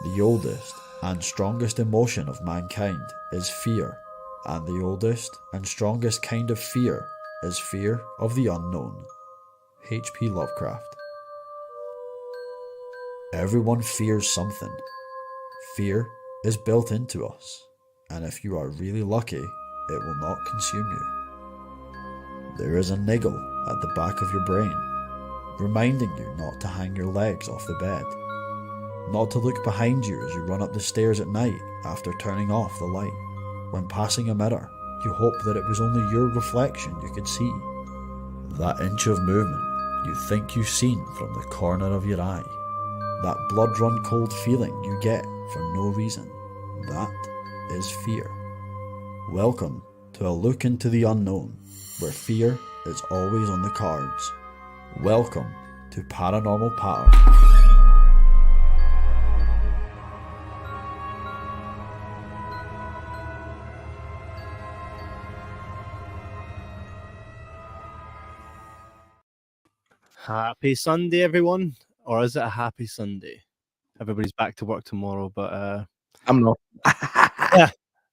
The oldest and strongest emotion of mankind is fear, and the oldest and strongest kind of fear is fear of the unknown. H.P. Lovecraft. Everyone fears something. Fear is built into us, and if you are really lucky, it will not consume you. There is a niggle at the back of your brain, reminding you not to hang your legs off the bed, not to look behind you as you run up the stairs at night after turning off the light. When passing a mirror, you hope that it was only your reflection you could see. That inch of movement you think you've seen from the corner of your eye. That blood-run cold feeling you get for no reason. That is fear. Welcome to a look into the unknown, where fear is always on the cards. Welcome to Paranormal Power. Happy Sunday, everyone. Or is it a happy Sunday? Everybody's back to work tomorrow, but I'm not. yeah.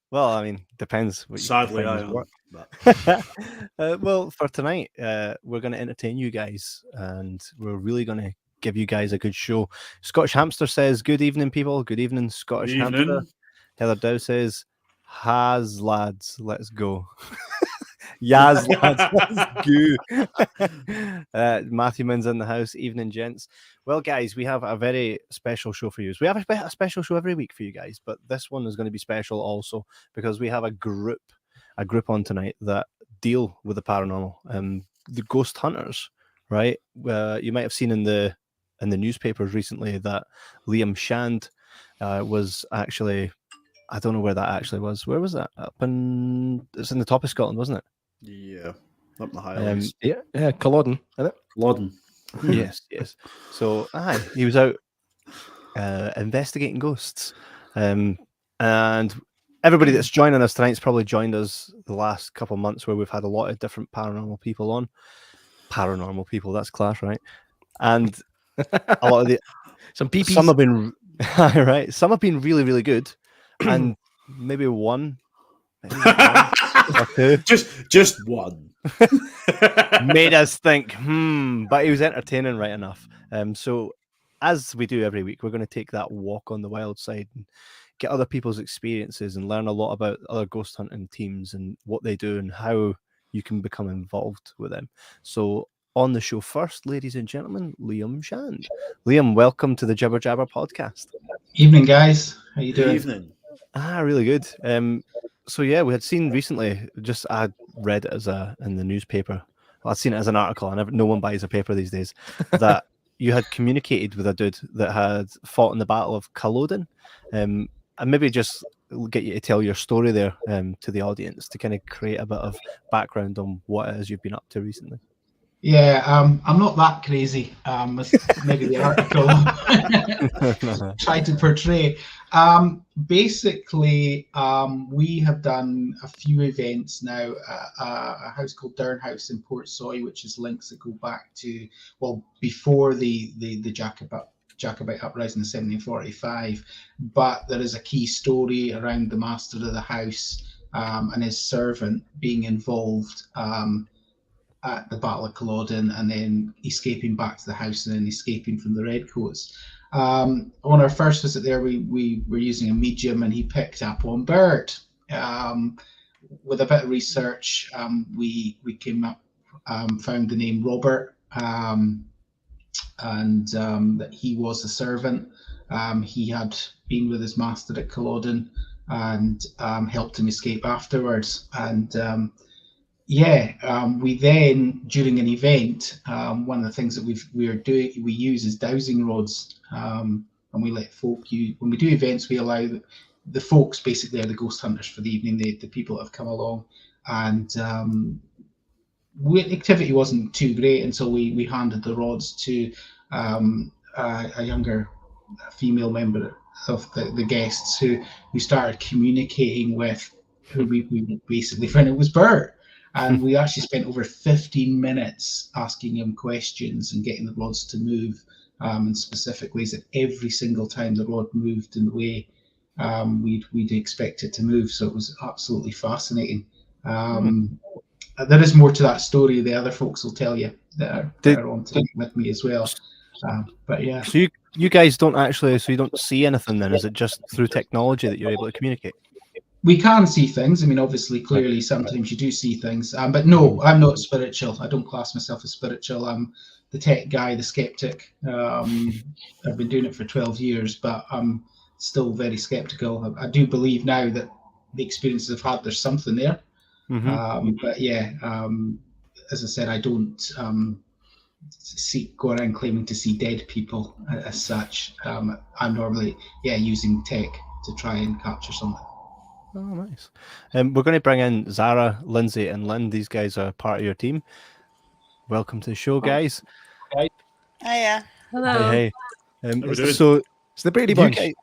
Well, I mean, depends. What Sadly, I as am. work. Well, for tonight, we're going to entertain you guys, and we're really going to give you guys a good show. Scottish Hamster says, "Good evening, people. Good evening, Scottish Hamster." Heather Dow says, "Has lads, let's go." Yaz, lads, let's go. Matthew Min's in the house. Evening, gents. Well, guys, we have a very special show for you. We have a special show every week for you guys, but this one is going to be special also because we have a group on tonight that deal with the paranormal, the ghost hunters, right? You might have seen in the newspapers recently that Liam Shand was actually, I don't know where that actually was. Where was that? It's in the top of Scotland, wasn't it? Yeah, up the Highlands. Yeah, Culloden, isn't it? Culloden. yes. So, he was out investigating ghosts, and everybody that's joining us tonight's probably joined us the last couple of months where we've had a lot of different paranormal people on. Paranormal people, that's class, right? And a lot of some peepees. Some have been right. Some have been really, really good, and maybe one or two. Just one. Made us think, but he was entertaining right enough. So as we do every week, we're going to take that walk on the wild side and get other people's experiences and learn a lot about other ghost hunting teams and what they do and how you can become involved with them. So on the show first, ladies and gentlemen, Liam Shand. Liam, welcome to the Jibber Jabber podcast. Evening, guys. How you doing? Evening. Really good. So yeah, we had seen recently, I read it in the newspaper. Well, I'd seen it as an article. No one buys a paper these days. That you had communicated with a dude that had fought in the Battle of Culloden, and maybe just get you to tell your story there to the audience to kind of create a bit of background on what it is you've been up to recently. Yeah, I'm not that crazy as maybe the article tried to portray. Basically, we have done a few events now at a house called Durn House in Portsoy, which is links that go back to, well, before the Jacobite uprising in 1745. But there is a key story around the master of the house and his servant being involved at the Battle of Culloden and then escaping back to the house and then escaping from the Redcoats. On our first visit there, we were using a medium and he picked up on bird. With a bit of research, we came up, found the name Robert, and that he was a servant. He had been with his master at Culloden and helped him escape afterwards. And we then, during an event, one of the things that we use is dowsing rods, and we let folk use. When we do events, we allow the folks, basically are the ghost hunters for the evening, the people that have come along, and activity wasn't too great until we handed the rods to a younger female member of the guests who started communicating with, who we basically found it was Bert. And we actually spent over 15 minutes asking him questions and getting the rods to move. and specifically is that every single time the rod moved in the way we'd expect it to move. So it was absolutely fascinating. There is more to that story. The other folks will tell you that are on tonight with me as well. But yeah. So you guys don't actually, so you don't see anything then? Is it just through technology that you're able to communicate? We can see things. I mean, obviously, clearly, sometimes you do see things. But no, I'm not spiritual. I don't class myself as spiritual. I'm the tech guy, the skeptic. I've been doing it for 12 years, but I'm still very skeptical. I do believe now that the experiences I've had, there's something there. But yeah, as I said, I don't go around claiming to see dead people as such. I'm normally, using tech to try and capture something. Oh, nice. We're going to bring in Zara, Lindsay, and Lynn. These guys are part of your team. Welcome to the show, guys. Hiya. Hello. Hey. So it's the Brady Bunch. Part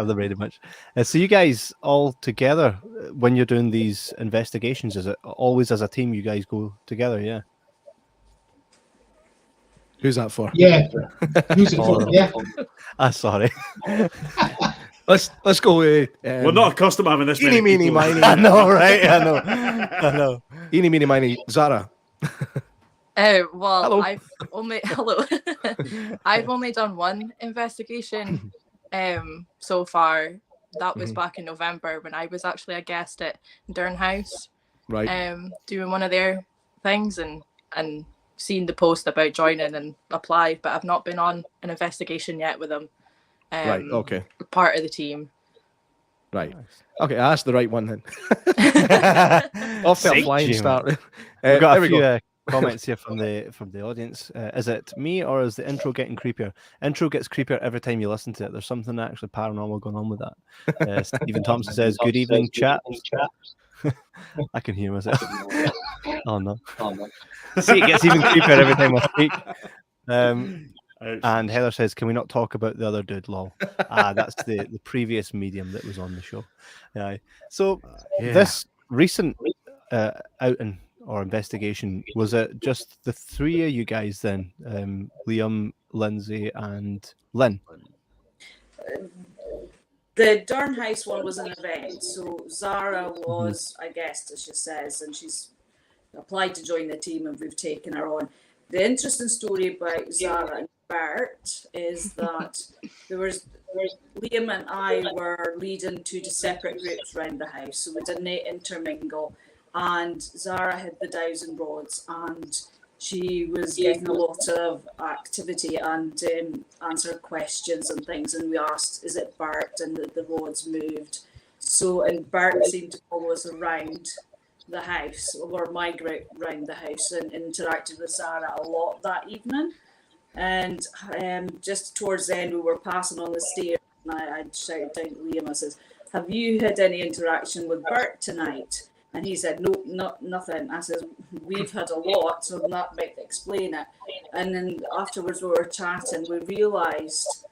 of the Brady Bunch. So you guys all together, when you're doing these investigations, is it always as a team you guys go together? Yeah. Who's that for? Yeah. Who's it for? Yeah. Sorry. Let's go with. We're not accustomed to having this Eeny, many meeny, people. miny. I know, right? I know. Eeny, meeny, miny. Zara. Well, Hello. I've only done one investigation so far. That was back in November when I was actually a guest at Durn House, Right. doing one of their things and seen the post about joining and apply, but I've not been on an investigation yet with them. Right. Okay. Part of the team. Right. Okay. I asked the right one then. Off to a flying start. We've got there a we few go. comments here from the audience. Is it me or is the intro getting creepier? Intro gets creepier every time you listen to it. There's something actually paranormal going on with that. Stephen Thompson says, "Good evening, chaps." I can hear myself. Oh no! See, it gets even creepier every time I speak. And Heather says, "Can we not talk about the other dude?" Lol. That's the previous medium that was on the show. Yeah. So this recent outing or investigation, was it just the three of you guys then? Liam, Lindsay, and Lynn. The Durn House one was an event, so Zara was a guest, as she says, and she's applied to join the team, and we've taken her on. The interesting story about Zara and Bert is that Liam and I were leading two separate groups around the house, so we didn't intermingle. And Zara had the dowsing rods, and she was getting a lot of activity and answered questions and things. And we asked, "Is it Bert?" And the rods moved. So, and Bert seemed to follow us around the house, or migrate around the house, and interacted with Zara a lot that evening. And just towards the end, we were passing on the stairs, and I shouted down to Liam, I says, "Have you had any interaction with Bert tonight?" And he said, "No, nothing." I said, "We've had a lot, so that might explain it." And then afterwards we were chatting, we realised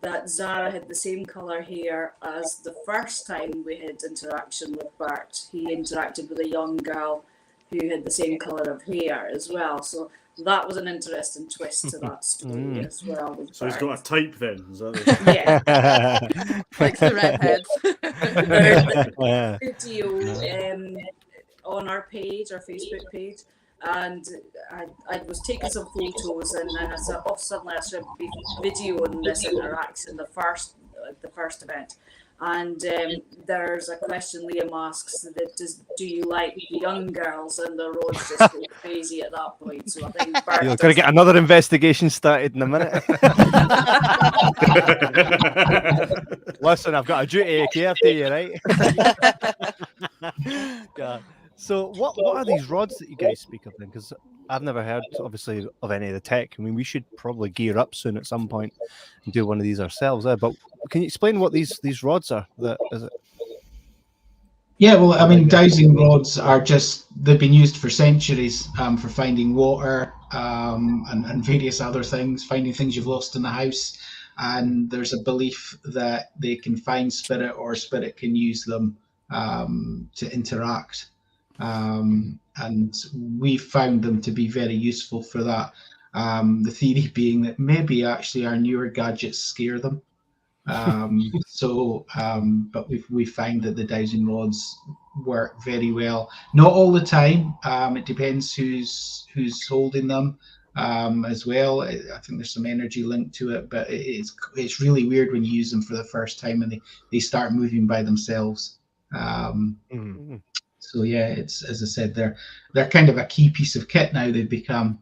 that Zara had the same colour hair as the first time we had interaction with Bert. He interacted with a young girl who had the same colour of hair as well. So that was an interesting twist to that story as well. With So Bert. he's got a type then. Is that Yeah. Likes the redheads. There's video on our page, our Facebook page, and I was taking some photos, and then I said, suddenly I should be videoing this interaction, the first event. And there's a question Liam asks that do you like young girls, and the roads just go crazy at that point. So I think Bert You're going to get another investigation started in a minute. Listen, I've got a duty of care to you, right? God. So what are these rods that you guys speak of then? Because I've never heard, obviously, of any of the tech. I mean, we should probably gear up soon at some point and do one of these ourselves. But can you explain what these rods are? Is it? Yeah, well, I mean, dowsing rods they've been used for centuries for finding water and various other things, finding things you've lost in the house. And there's a belief that they can find spirit, or spirit can use them to interact. And we found them to be very useful for that. The theory being that maybe actually our newer gadgets scare them. But we find that the dowsing rods work very well. Not all the time. It depends who's holding them as well. I think there's some energy linked to it, but it's really weird when you use them for the first time and they start moving by themselves. So yeah, it's, as I said, they're kind of a key piece of kit now. They've become.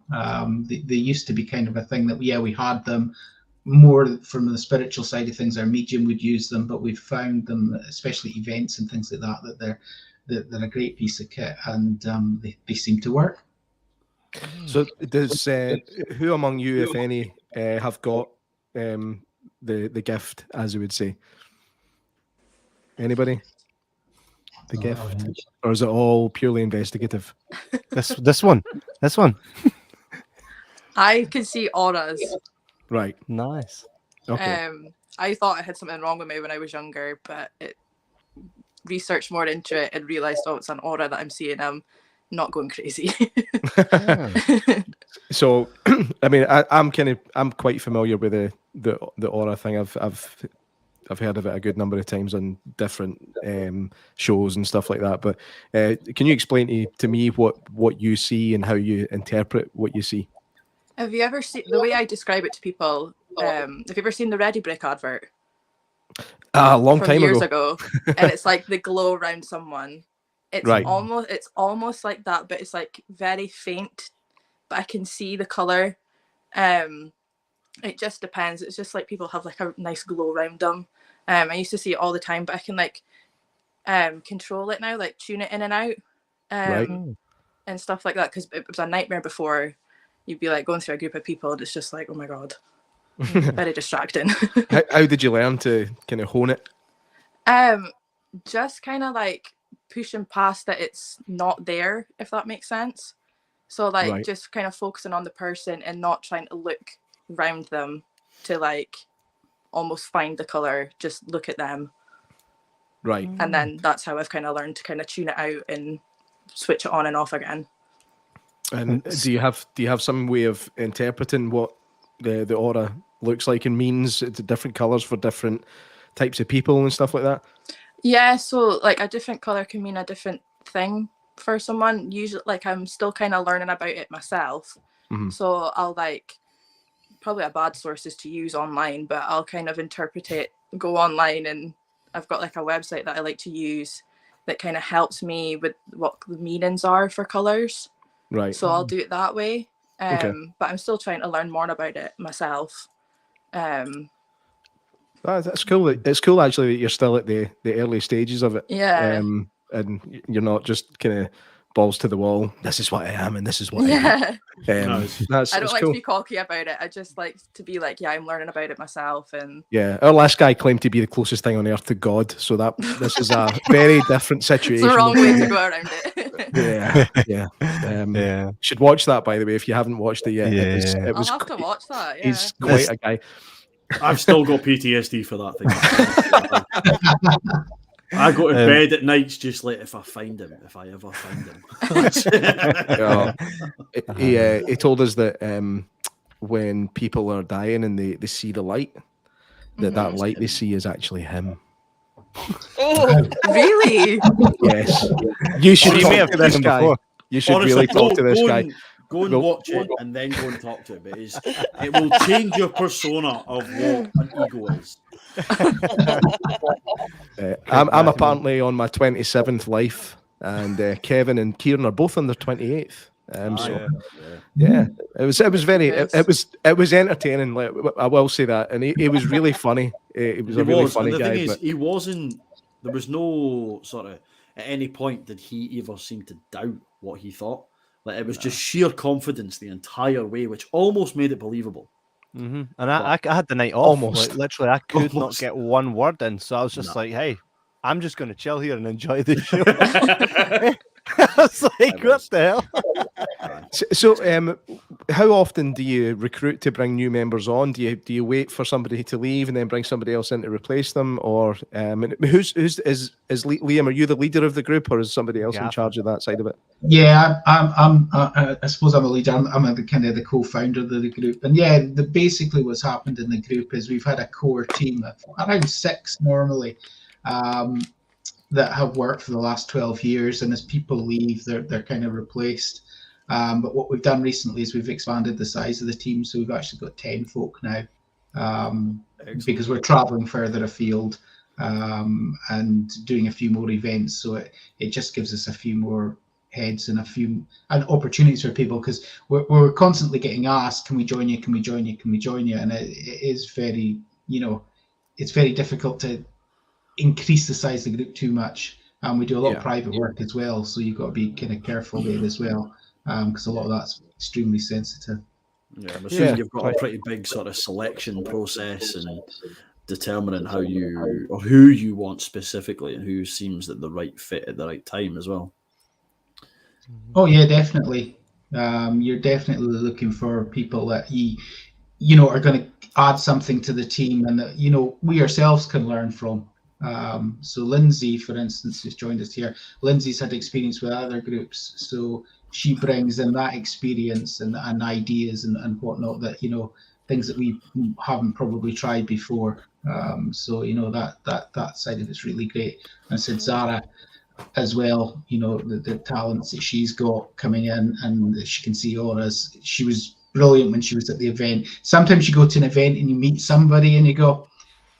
They used to be kind of a thing that we had them more from the spiritual side of things. Our medium would use them, but we've found them, especially events and things like that, they're a great piece of kit, and they seem to work. So does who among you, if any, have got the gift, as you would say? Anybody? The gift, or is it all purely investigative? This one. I can see auras. Right. Nice. Okay. I thought I had something wrong with me when I was younger, but researched more into it and realized, oh, it's an aura that I'm seeing. I'm not going crazy. So, I mean, I'm quite familiar with the aura thing. I've heard of it a good number of times on different shows and stuff like that. But can you explain to me what you see and how you interpret what you see? Have you ever seen, the way I describe it to people, have you ever seen the Ready Brick advert? A long from time years ago. And it's like the glow around someone. It's right. almost like that, but it's like very faint, but I can see the color. It just depends. It's just like people have like a nice glow around them. I used to see it all the time, but I can like control it now, like tune it in and out, and stuff like that, because it was a nightmare before. You'd be like going through a group of people and it's just like, oh my god, very distracting. How did you learn to kind of hone it? Just kind of like pushing past that it's not there, if that makes sense. So like just kind of focusing on the person and not trying to look around them to like almost find the color, just look at them. Right. And then that's how I've kind of learned to kind of tune it out and switch it on and off again. And do you have some way of interpreting what the aura looks like and means? It's different colors for different types of people and stuff like that? Yeah, so like a different color can mean a different thing for someone. Usually, like I'm still kind of learning about it myself. So I'll like, probably a bad sources to use online, but I'll kind of interpret it, go online, and I've got like a website that I like to use that kind of helps me with what the meanings are for colors. Right. So I'll do it that way. Okay. But I'm still trying to learn more about it myself. That's cool. It's cool actually that you're still at the early stages of it. Yeah. And you're not just kind of balls to the wall. This is what I am, and this is what I am. I don't like to be cocky about it. I just like to be like, yeah, I'm learning about it myself. And yeah, our last guy claimed to be the closest thing on earth to God, so this is a very different situation. It's the wrong way to go around it. Yeah. Should watch that, by the way, if you haven't watched it yet. Yeah. I'll have to watch that. Yeah. He's quite a guy. I've still got PTSD for that thing. I go to bed at nights just like, if I ever find him. He told us that when people are dying and they see the light, that light they see is actually him. Oh, really? Yes. You should talk to this guy. You should really talk to this guy. Go and watch it and then go and talk to it. It will change your persona of what an ego is. I'm apparently on my 27th life, and Kevin and Kieran are both on their 28th. It was entertaining. Like, I will say that, and he was really funny. He was a really funny guy. The thing is, he wasn't. There was no sort of at any point did he ever seem to doubt what he thought. Like it was just sheer confidence the entire way, which almost made it believable. And I had the night off. Almost, like, literally, I could not get one word in. So I was just like, "Hey, I'm just going to chill here and enjoy the show." I was like, what the hell? So, how often do you recruit to bring new members on? Do you wait for somebody to leave and then bring somebody else in to replace them, or who's is Liam? Are you the leader of the group, or is somebody else in charge of that side of it? Yeah, I suppose I'm a leader. I'm the kind of the co-founder of the group, and yeah, basically what's happened in the group is we've had a core team of around 6 normally. That have worked for the last 12 years, and as people leave, they're kind of replaced. But what we've done recently is we've expanded the size of the team, so we've actually got 10 folk now, because we're traveling further afield and doing a few more events. So it just gives us a few more heads and and opportunities for people, because we're constantly getting asked, can we join you? Can we join you? Can we join you? And it is very, it's very difficult to increase the size of the group too much, and we do a lot of private work as well, so you've got to be kind of careful there as well, because a lot of that's extremely sensitive. I'm assuming you've got a pretty big sort of selection process and determining how you or who you want specifically and who seems the right fit at the right time as well. Oh yeah, definitely. You're definitely looking for people that you are going to add something to the team, and that we ourselves can learn from. So Lindsay, for instance, who's joined us here, Lindsay's had experience with other groups, so she brings in that experience and ideas and whatnot, that things that we haven't probably tried before. So that side of it's really great. And so Zara as well, the talents that she's got coming in, and she can see auras. She was brilliant when she was at the event. Sometimes you go to an event and you meet somebody and you go,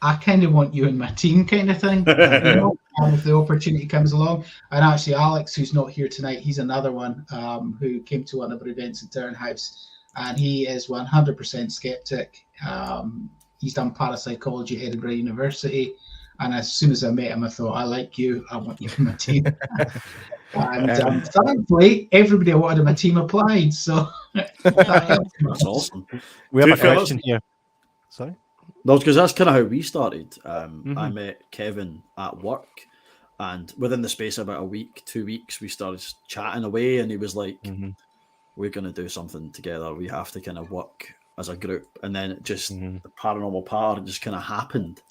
I kind of want you in my team, kind of thing. If the opportunity comes along. And actually, Alex, who's not here tonight, he's another one who came to one of our events at Turnhouse, and he is 100% skeptic. He's done parapsychology at Edinburgh University, and as soon as I met him, I thought, I like you, I want you in my team. And thankfully, everybody I wanted in my team applied, so that's awesome. We have a question here. Sorry? No, because that's kind of how we started. I met Kevin at work, and within the space of about a week, 2 weeks, we started chatting away, and he was like, we're going to do something together. We have to kind of work as a group. And then it just, the paranormal part just kind of happened.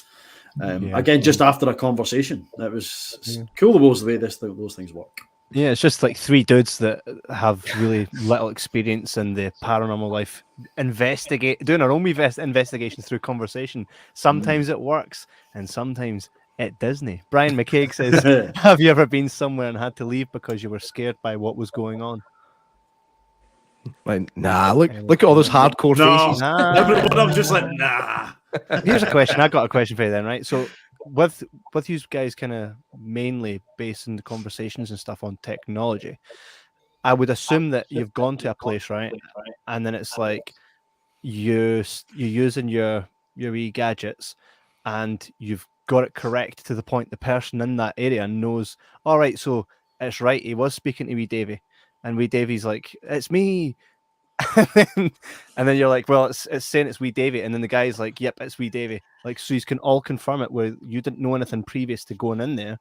Again, just after a conversation. It was cool the way those things work. Yeah, it's just like 3 dudes that have really little experience in the paranormal life, doing our own investigation through conversation. Sometimes it works, and sometimes it doesn't. Brian McCaig says, have you ever been somewhere and had to leave because you were scared by what was going on? Like, nah, look at all those hardcore faces. Everyone, I'm just like, nah. Here's a question. I got a question for you then, right? So with you guys kind of mainly basing the conversations and stuff on technology, I would assume that you've gone to a place, right? And then it's like you're using your wee gadgets, and you've got it correct to the point the person in that area knows, all right, so it's right, he was speaking to wee Davy, and wee Davy's like, it's me. And then you're like, well, it's saying it's wee Davy, and then the guy's like, yep, it's wee Davy. Like, so you can all confirm it where you didn't know anything previous to going in there,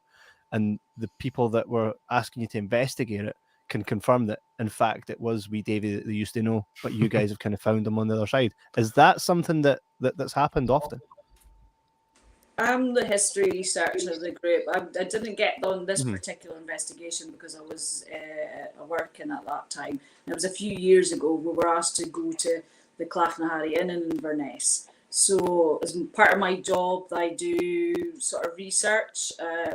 and the people that were asking you to investigate it can confirm that in fact it was wee Davy that they used to know, but you guys have kind of found him on the other side. Is that something that's happened often? I'm the history researcher of the group. I didn't get on this particular investigation because I was working at that time. It was a few years ago. We were asked to go to the Clachnahary Inn in Inverness. So as part of my job, I do sort of research.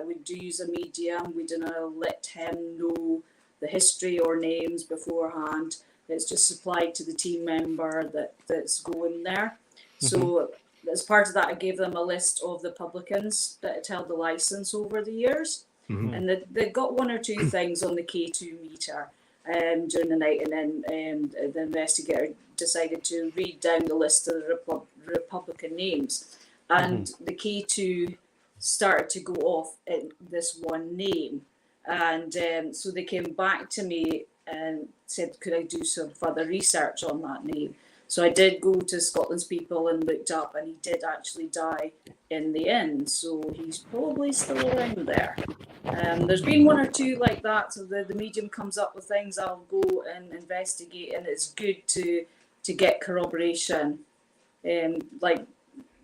We do use a medium. We do not let him know the history or names beforehand. It's just supplied to the team member that's going there. So as part of that, I gave them a list of the publicans that had held the license over the years. And they got 1 or 2 things on the K2 meter during the night, and then the investigator decided to read down the list of the Republican names. And the K2 started to go off in this one name. And so they came back to me and said, could I do some further research on that name? So I did go to Scotland's People and looked up, and he did actually die in the end. So he's probably still around there. There's been one or two like that. So the medium comes up with things, I'll go and investigate, and it's good to get corroboration. Like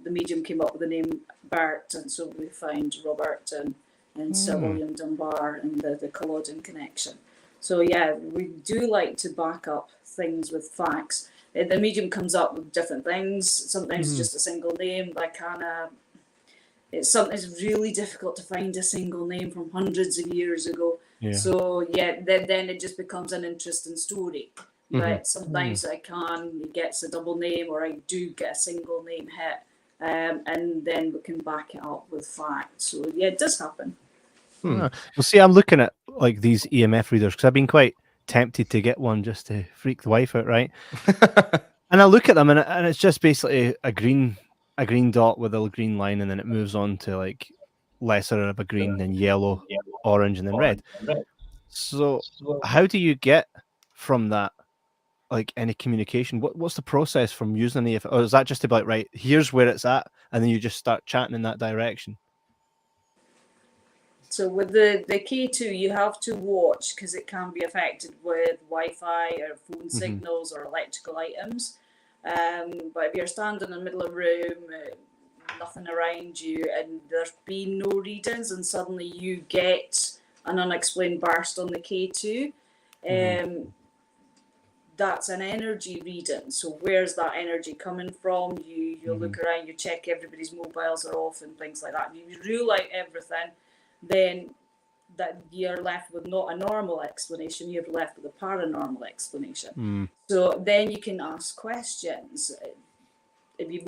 the medium came up with the name Bert, and so we found Robert and Sir William Dunbar and the Culloden connection. So yeah, we do like to back up things with facts. The medium comes up with different things. Sometimes it's just a single name. It's really difficult to find a single name from hundreds of years ago. Yeah. So yeah, then it just becomes an interesting story. But sometimes it gets a double name, or I do get a single name hit, and then we can back it up with facts. So yeah, it does happen. Well, see, I'm looking at like these EMF readers because I've been quite tempted to get one just to freak the wife out, right? And I look at them, and it's just basically a green dot with a green line, and then it moves on to like lesser of a green, then yellow, orange, and then red. So how do you get from that like any communication? What's the process from using the EMF? Or is that just to be like, right, here's where it's at, and then you just start chatting in that direction? So with the K2, you have to watch because it can be affected with Wi-Fi or phone signals or electrical items. But if you're standing in the middle of a room, nothing around you, and there's been no readings, and suddenly you get an unexplained burst on the K2, that's an energy reading. So where's that energy coming from? You look around, you check everybody's mobiles are off and things like that. And you rule out everything. Then that you're left with not a normal explanation, you're left with a paranormal explanation. So then you can ask questions. If you've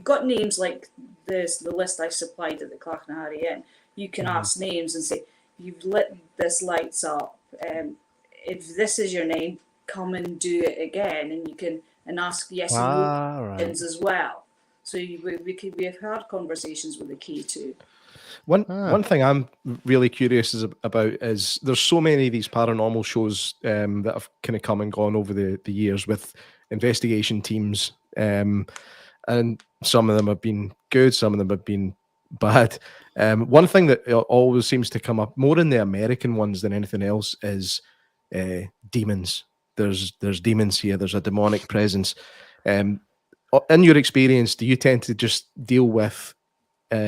got names like this, the list I supplied at the Clachnahary Inn, you can ask names and say, you've lit this lights up. If this is your name, come and do it again. And you can ask yes and no questions as well. So we've had conversations with the K2. One thing I'm really curious about is there's so many of these paranormal shows that have kind of come and gone over the years with investigation teams, and some of them have been good, some of them have been bad. One thing that always seems to come up more in the American ones than anything else is demons. There's demons here. There's a demonic presence. In your experience, do you tend to just deal with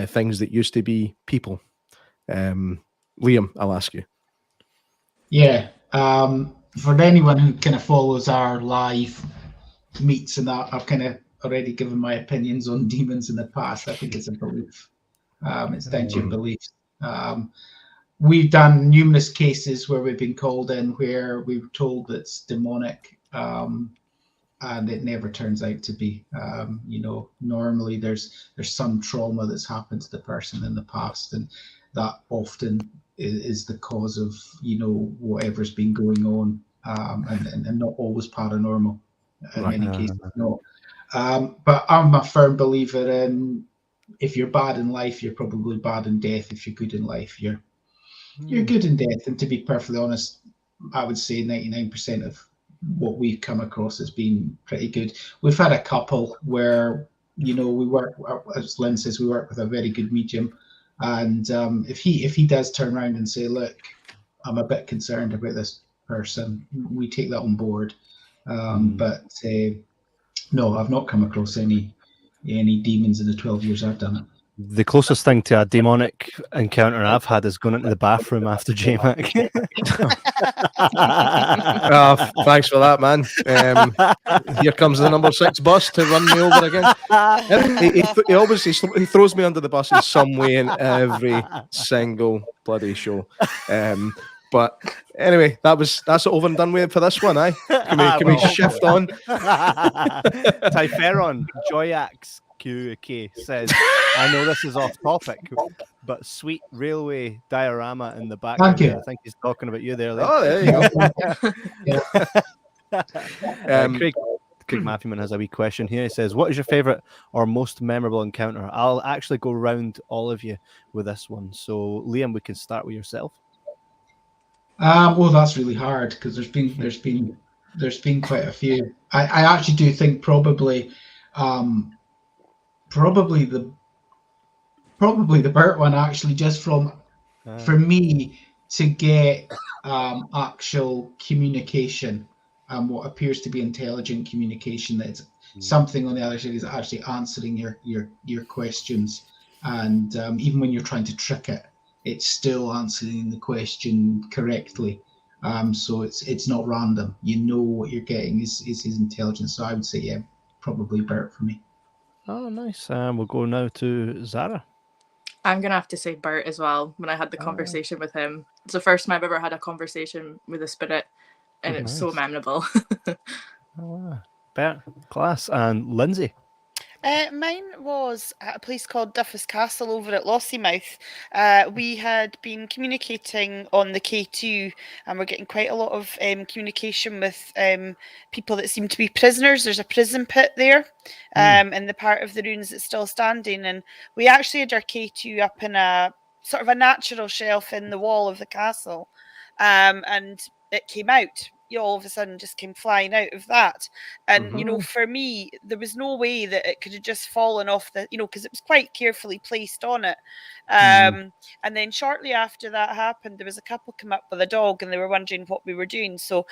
things that used to be people? Liam, I'll ask you. Yeah. For anyone who kind of follows our live meets and that, I've kind of already given my opinions on demons in the past. I think it's a belief. It's down to your beliefs. We've done numerous cases where we've been called in where we were told it's demonic, and it never turns out to be. Normally there's some trauma that's happened to the person in the past, and that often is the cause of whatever's been going on, and not always paranormal. In many cases, no. But I'm a firm believer in, if you're bad in life, you're probably bad in death. If you're good in life, you're good in death. And to be perfectly honest, I would say 99% of what we've come across has been pretty good. We've had a couple where we work, as Lynn says, we work with a very good medium, and if he does turn around and say, look, I'm a bit concerned about this person, we take that on board. But no, I've not come across any demons in the 12 years I've done it. The closest thing to a demonic encounter I've had is going into the bathroom after JMac. Thanks for that, man. Here comes the number 6 bus to run me over again. He obviously throws me under the bus in some way in every single bloody show. But anyway, that's it over and done with for this one, Can we shift on? Typheron Joyax QK says, I know this is off topic, but sweet railway diorama in the background. I think he's talking about you there, Liam. Oh, there you go. Craig Matthewman has a wee question here. He says, what is your favourite or most memorable encounter? I'll actually go round all of you with this one. So, Liam, we can start with yourself. Well, that's really hard because there's been there's been quite a few. I actually do think probably the Bert one, actually, just from for me to get actual communication, what appears to be intelligent communication, that's something on the other side is actually answering your questions, and even when you're trying to trick it, it's still answering the question correctly. So it's not random. You know what you're getting is his intelligence. So I would say, yeah, probably Bert for me. Oh, nice. We'll go now to Zara. I'm going to have to say Bert as well. When I had the conversation with him, it's the first time I've ever had a conversation with a spirit, and it's so memorable. Bert, class. And Lindsay? Mine was at a place called Duffus Castle over at Lossiemouth. We had been communicating on the K2, and we're getting quite a lot of communication with people that seem to be prisoners. There's a prison pit there, in the part of the ruins that's still standing, and we actually had our K2 up in a sort of a natural shelf in the wall of the castle, and it came out. All of a sudden just came flying out of that. And, for me, there was no way that it could have just fallen off the, because it was quite carefully placed on it. And then shortly after that happened, there was a couple come up with a dog and they were wondering what we were doing. So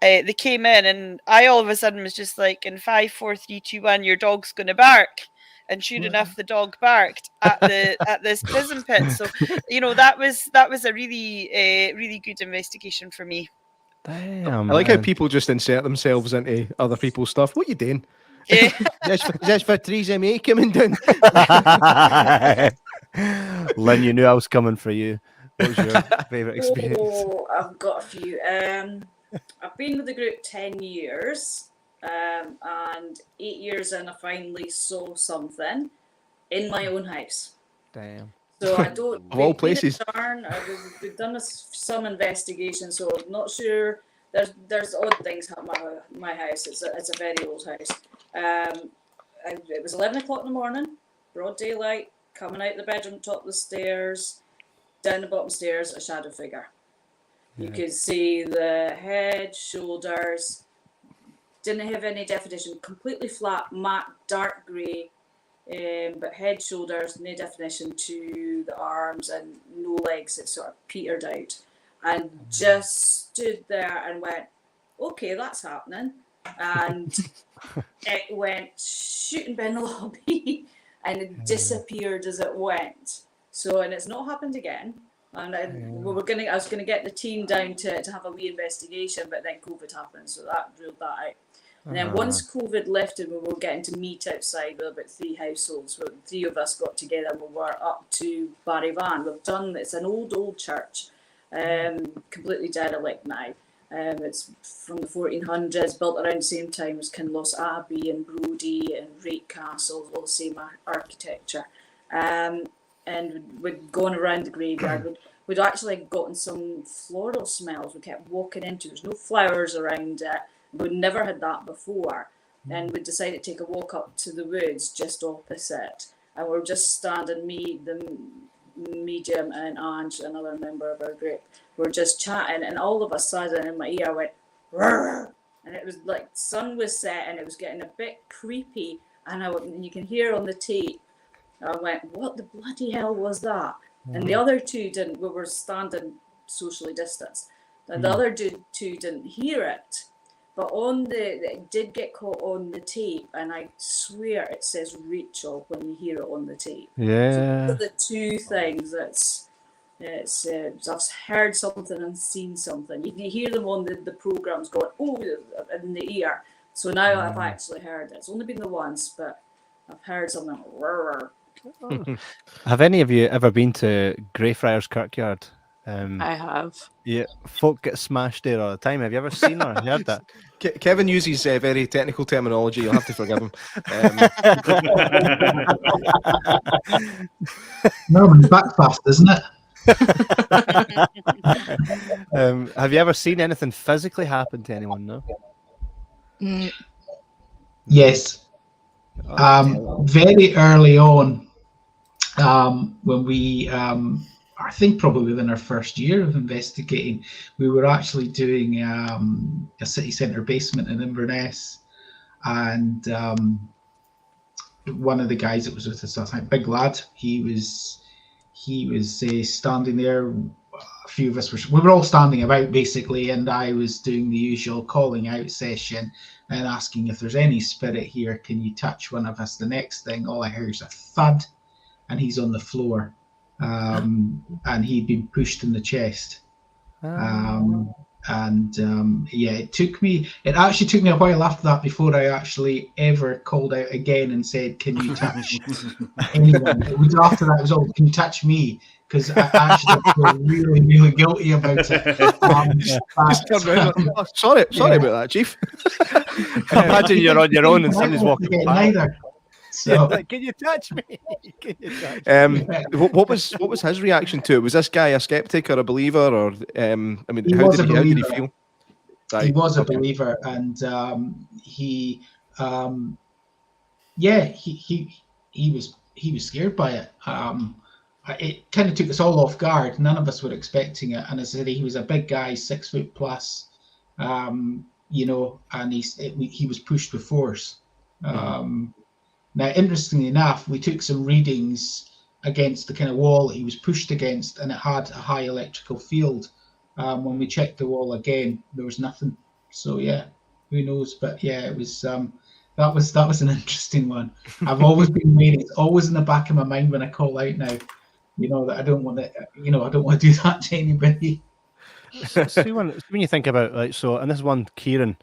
they came in and I all of a sudden was just like, in 5, 4, 3, 2, 1, your dog's going to bark. And sure enough, the dog barked at this prison pit. So, that was a really good investigation for me. Damn, I like how people just insert themselves into other people's stuff. What are you doing? Just for Theresa May coming down. Lynn, you knew I was coming for you. What was your favourite experience? Oh, I've got a few. I've been with the group 10 years, and 8 years in, I finally saw something in my own house. Damn. So I don't. Of all places. We've done some investigation, so I'm not sure. There's odd things happening at my house. It's a very old house. It was 11 o'clock in the morning, broad daylight, coming out the bedroom, top of the stairs, down the bottom stairs, a shadow figure. You could see the head, shoulders, didn't have any definition, completely flat, matte, dark grey. But head, shoulders, no definition to the arms and no legs. It sort of petered out and just stood there and went, okay, that's happening. And it went shooting down the lobby and it disappeared as it went. So, and it's not happened again. And I was going to get the team down to have a wee investigation, but then COVID happened. So that ruled that out. And then once COVID lifted, we were getting to meet outside with about 3 households. Where 3 of us got together and we were up to Barryvan. It's an old church, completely derelict now. It's from the 1400s, built around the same time as Kinloss Abbey and Brodie and Rake Castle, all the same architecture. And we'd gone around the graveyard. We'd actually gotten some floral smells we kept walking into. There's no flowers around it. We'd never had that before. And we decided to take a walk up to the woods just opposite. And we're just standing, me, the medium, and Ange, another member of our group. We're just chatting, and all of a sudden in my ear I went, "Rrr!" And it was like sun was set and it was getting a bit creepy. And you can hear on the tape, I went, what the bloody hell was that? And the other 2 didn't. We were standing socially distanced. And the other 2 didn't hear it. But it did get caught on the tape, and I swear it says Rachel when you hear it on the tape. Yeah. So the 2 things I've heard something and seen something. You can hear them on the programs going, in the ear. So now I've actually heard it. It's only been the once, but I've heard something. Have any of you ever been to Greyfriars Kirkyard? I have. Yeah, folk get smashed there all the time. Have you ever seen or heard that? Kevin uses very technical terminology. You'll have to forgive him. No, it's back fast, isn't it? Have you ever seen anything physically happen to anyone? No. Yes. Very early on, when we I think probably within our first year of investigating, we were actually doing a city centre basement in Inverness, and one of the guys that was with us, I think, big lad, he was standing there. A few of us we were all standing about basically, and I was doing the usual calling out session and asking if there's any spirit here. Can you touch one of us? The next thing, all I hear is a thud, and he's on the floor, and he'd been pushed in the chest. Yeah, it actually took me a while after that before I actually ever called out again and said, can you touch anyone? It was after that, it was, can you touch me? Because I actually feel really, really guilty about it. Sorry about that, Chief. Imagine you're on your own and somebody's walking by. So, can you touch me? Can you touch me? What was his reaction to it? Was this guy a skeptic or a believer, or I mean, how did he feel? Right. He was a believer, and he was scared by it. It kind of took us all off guard. None of us were expecting it, and as I said, he was a big guy, 6 foot plus, and he was pushed with force. Now, interestingly enough, we took some readings against the kind of wall that he was pushed against, and it had a high electrical field. When we checked the wall again, there was nothing. So yeah, who knows? But yeah, it was that was an interesting one. I've always been waiting. It's always in the back of my mind when I call out now, that I don't want to do that to anybody. See, when you think about and this is one, Kieran,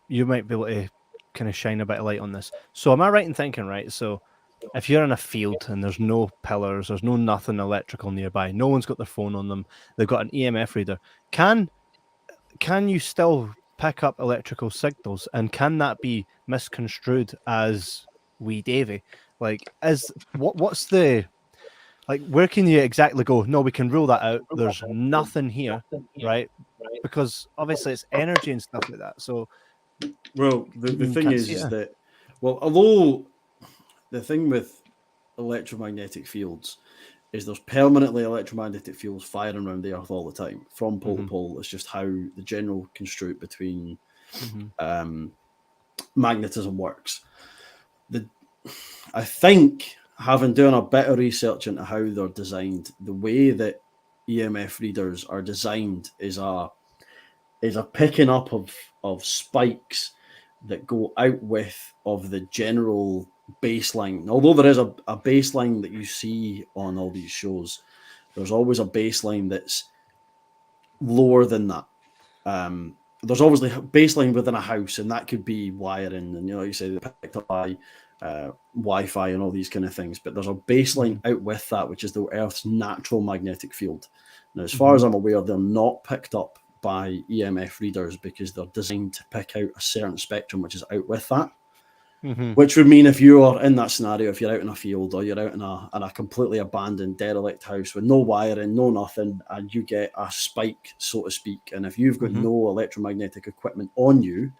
you might be able to kind of shine a bit of light on this. So am I right in thinking, right? So if you're in a field and there's no pillars, there's no nothing electrical nearby, no one's got their phone on them, they've got an EMF reader, can you still pick up electrical signals, and can that be misconstrued as wee Davy? What's the where can you exactly go, no, we can rule that out, there's nothing here, right? Because obviously it's energy and stuff like that. So well, the thing is that, although the thing with electromagnetic fields is there's permanently electromagnetic fields firing around the earth all the time, from pole to pole. It's just how the general construct between magnetism works. I think, having done a bit of research into how they're designed, the way that EMF readers are designed is a picking up of spikes that go out with of the general baseline. Although there is a baseline that you see on all these shows, there's always a baseline that's lower than that. There's obviously a baseline within a house, and that could be wiring, and you say they're picked up by Wi-Fi and all these kind of things. But there's a baseline out with that, which is the Earth's natural magnetic field. Now, as far as I'm aware, they're not picked up by EMF readers because they're designed to pick out a certain spectrum which is out with that. Which would mean if you are in that scenario, if you're out in a field or you're out in a completely abandoned derelict house with no wiring, no nothing, and you get a spike, so to speak, and if you've got no electromagnetic equipment on you,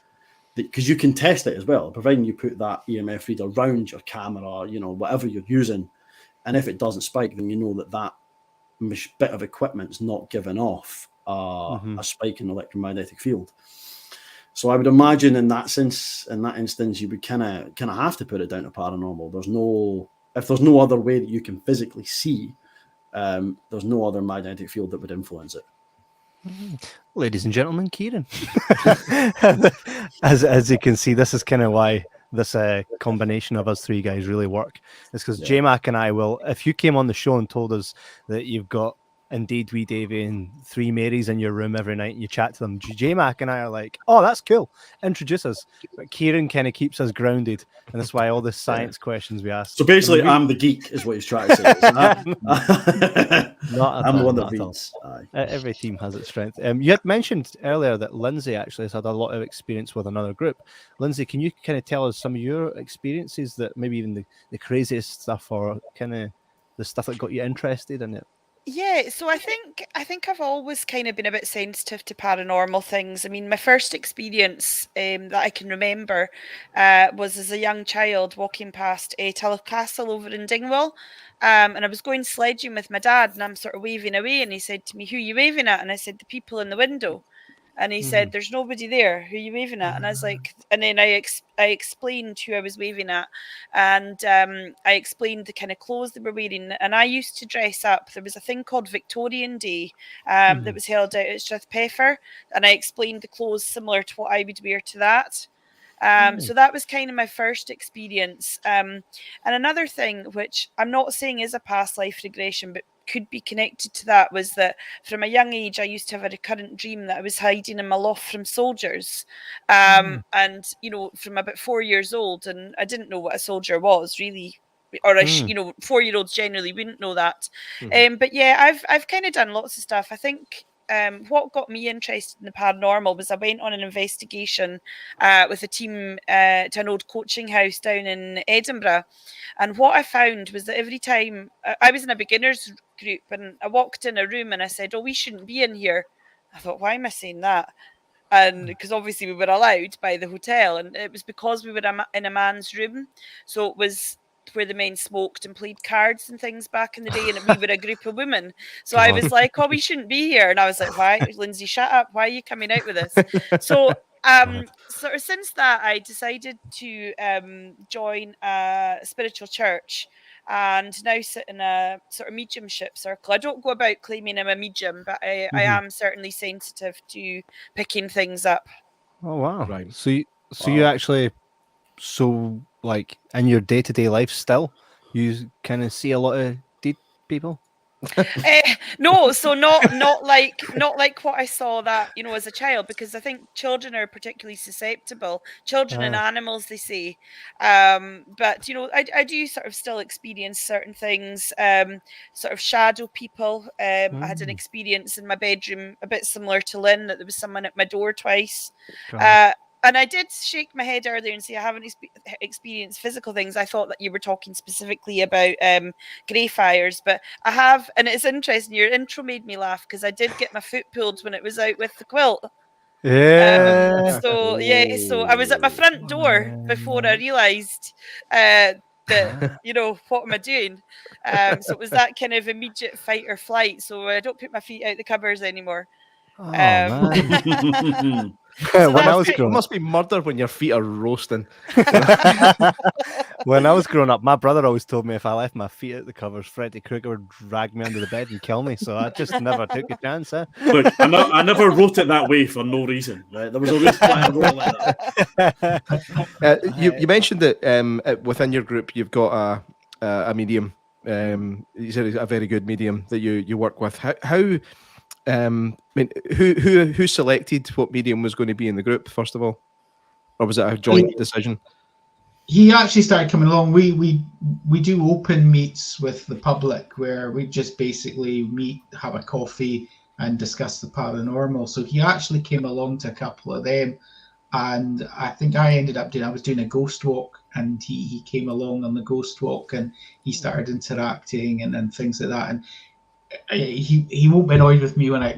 because you can test it as well, providing you put that EMF reader around your camera, whatever you're using, and if it doesn't spike, then you know that bit of equipment's not giving off a spike in electromagnetic field. So I would imagine in that instance, you would kind of have to put it down to paranormal. If there's no other way that you can physically see, there's no other magnetic field that would influence it. Ladies and gentlemen, Kieran. as you can see, this is kind of why this combination of us three guys really work. It's because J-Mac and I will, if you came on the show and told us that you've got indeed wee Davy and 3 Marys in your room every night and you chat to them, J-Mac and I are like, oh, that's cool, introduce us. But Kieran kind of keeps us grounded, and that's why all the science questions we ask. So basically, I'm the geek is what he's trying to say. I'm the one that reads. Every team has its strength. You had mentioned earlier that Lindsay actually has had a lot of experience with another group. Lindsay, can you kind of tell us some of your experiences, that maybe even the craziest stuff, or kind of the stuff that got you interested in it? Yeah, so I think I've always kind of been a bit sensitive to paranormal things. I mean, my first experience that I can remember was as a young child walking past a Castle over in Dingwall, And I was going sledging with my dad, and I'm sort of waving away, and he said to me, "Who are you waving at?" And I said, "The people in the window." And he said, "There's nobody there. Who are you waving at?" And I was like, and then I explained who I was waving at, and I explained the kind of clothes they were wearing. And I used to dress up. There was a thing called Victorian Day that was held out at Strathpeffer, and I explained the clothes similar to what I would wear to that. So that was kind of my first experience. And another thing, which I'm not saying is a past life regression, but could be connected to that, was that from a young age I used to have a recurrent dream that I was hiding in my loft from soldiers, and from about 4 years old, and I didn't know what a soldier was really, or 4-year-olds generally wouldn't know that. But yeah, I've kind of done lots of stuff. I think what got me interested in the paranormal was I went on an investigation with a team to an old coaching house down in Edinburgh. And what I found was that every time I was in a beginners group, and I walked in a room and I said, "Oh, we shouldn't be in here." I thought, why am I saying that? And because obviously we were allowed by the hotel, and it was because we were in a man's room. So it was where the men smoked and played cards and things back in the day, and we were a group of women. So I was like, "Oh, we shouldn't be here." And I was like, "Why, Lindsay, shut up. Why are you coming out with this?" So sort of since that, I decided to join a spiritual church, and now sit in a sort of mediumship circle. I don't go about claiming I'm a medium, but I am certainly sensitive to picking things up. Oh wow! Right. So you actually, like in your day-to-day life still, you kind of see a lot of dead people? No, so not like what I saw that as a child, because I think children are particularly susceptible. Children and animals, they say, but I do sort of still experience certain things, sort of shadow people. I had an experience in my bedroom a bit similar to Lynn, that there was someone at my door twice. And I did shake my head earlier and say I haven't experienced physical things. I thought that you were talking specifically about grey fires, but I have, and it's interesting. Your intro made me laugh because I did get my foot pulled when it was out with the quilt. Yeah. So I was at my front door before I realised that what am I doing? So it was that kind of immediate fight or flight. So I don't put my feet out the covers anymore. Oh man. It must be murder when your feet are roasting. When I was growing up, my brother always told me if I left my feet at the covers, Freddy Krueger would drag me under the bed and kill me. So I just never took a chance. Look, I never wrote it that way for no reason. Right? There was a reason why I wrote it like that. You mentioned that within your group you've got a medium. You said a very good medium that you work with. How I mean, who selected what medium was going to be in the group, first of all, or was it a joint decision? He actually started coming along. We do open meets with the public where we just basically meet, have a coffee, and discuss the paranormal. So he actually came along to a couple of them, and I think I was doing a ghost walk, and he came along on the ghost walk, and he started interacting and things like that. And he won't be annoyed with me when I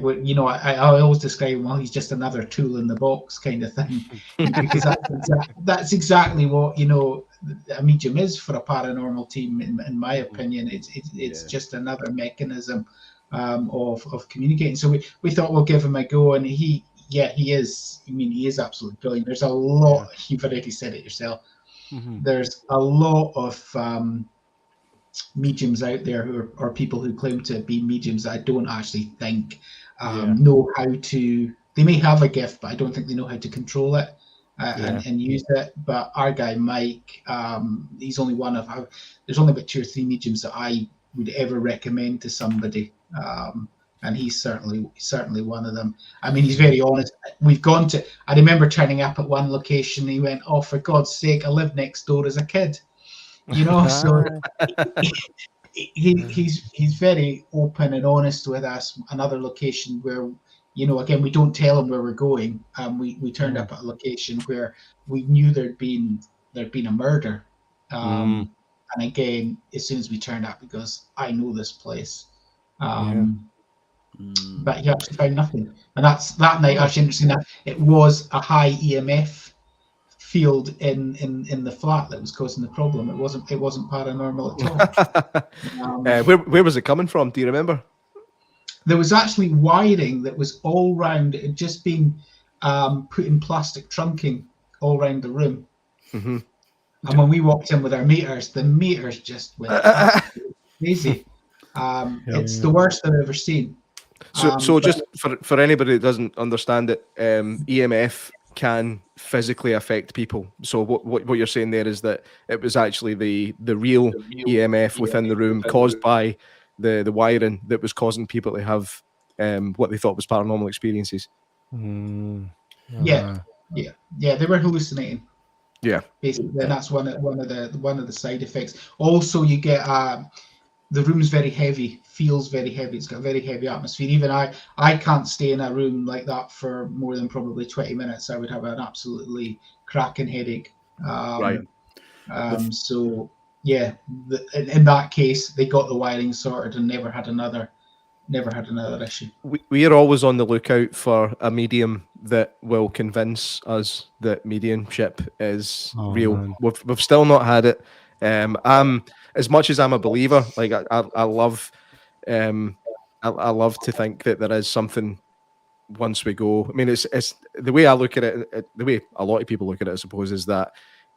always describe him, well, he's just another tool in the box kind of thing, because that's exactly what a medium is for a paranormal team. In my opinion, it's just another mechanism of communicating. So we thought we'll give him a go, and he is. I mean, he is absolutely brilliant. There's a lot. You've already said it yourself. There's a lot of mediums out there or people who claim to be mediums that I don't actually think know how to. They may have a gift, but I don't think they know how to control it and use it. But our guy Mike, he's only one of. There's only about 2 or 3 mediums that I would ever recommend to somebody, and he's certainly one of them. I mean, he's very honest. We've gone to. I remember turning up at one location. He went, "Oh, for God's sake! I lived next door as a kid." So he's very open and honest with us. Another location where, again, we don't tell him where we're going. We turned up at a location where we knew there'd been a murder. And again, as soon as we turned up, he goes, "I know this place." But he actually found nothing. And that night, actually interesting, that it was a high EMF field in the flat that was causing the problem. It wasn't paranormal at all. Where was it coming from? Do you remember? There was actually wiring that was all round. It had just been put in plastic trunking all round the room. Mm-hmm. And when we walked in with our meters, the meters just went absolutely crazy. It's the worst I've ever seen. So just for anybody that doesn't understand it, EMF can physically affect people. So what you're saying there is that it was actually the real EMF within the room caused by the wiring that was causing people to have what they thought was paranormal experiences. Yeah, they were hallucinating. Yeah, basically, and that's one of the side effects. Also, you get the room's very heavy, feels very heavy. It's got a very heavy atmosphere. Even I can't stay in a room like that for more than probably 20 minutes. I would have an absolutely cracking headache. Right. So yeah, in that case, they got the wiring sorted and never had another issue. We are always on the lookout for a medium that will convince us that mediumship is real. Man. We've still not had it. I'm, as much as I'm a believer, like I love to think that there is something once we go. I mean, it's the way I look at it, the way a lot of people look at it, I suppose, is that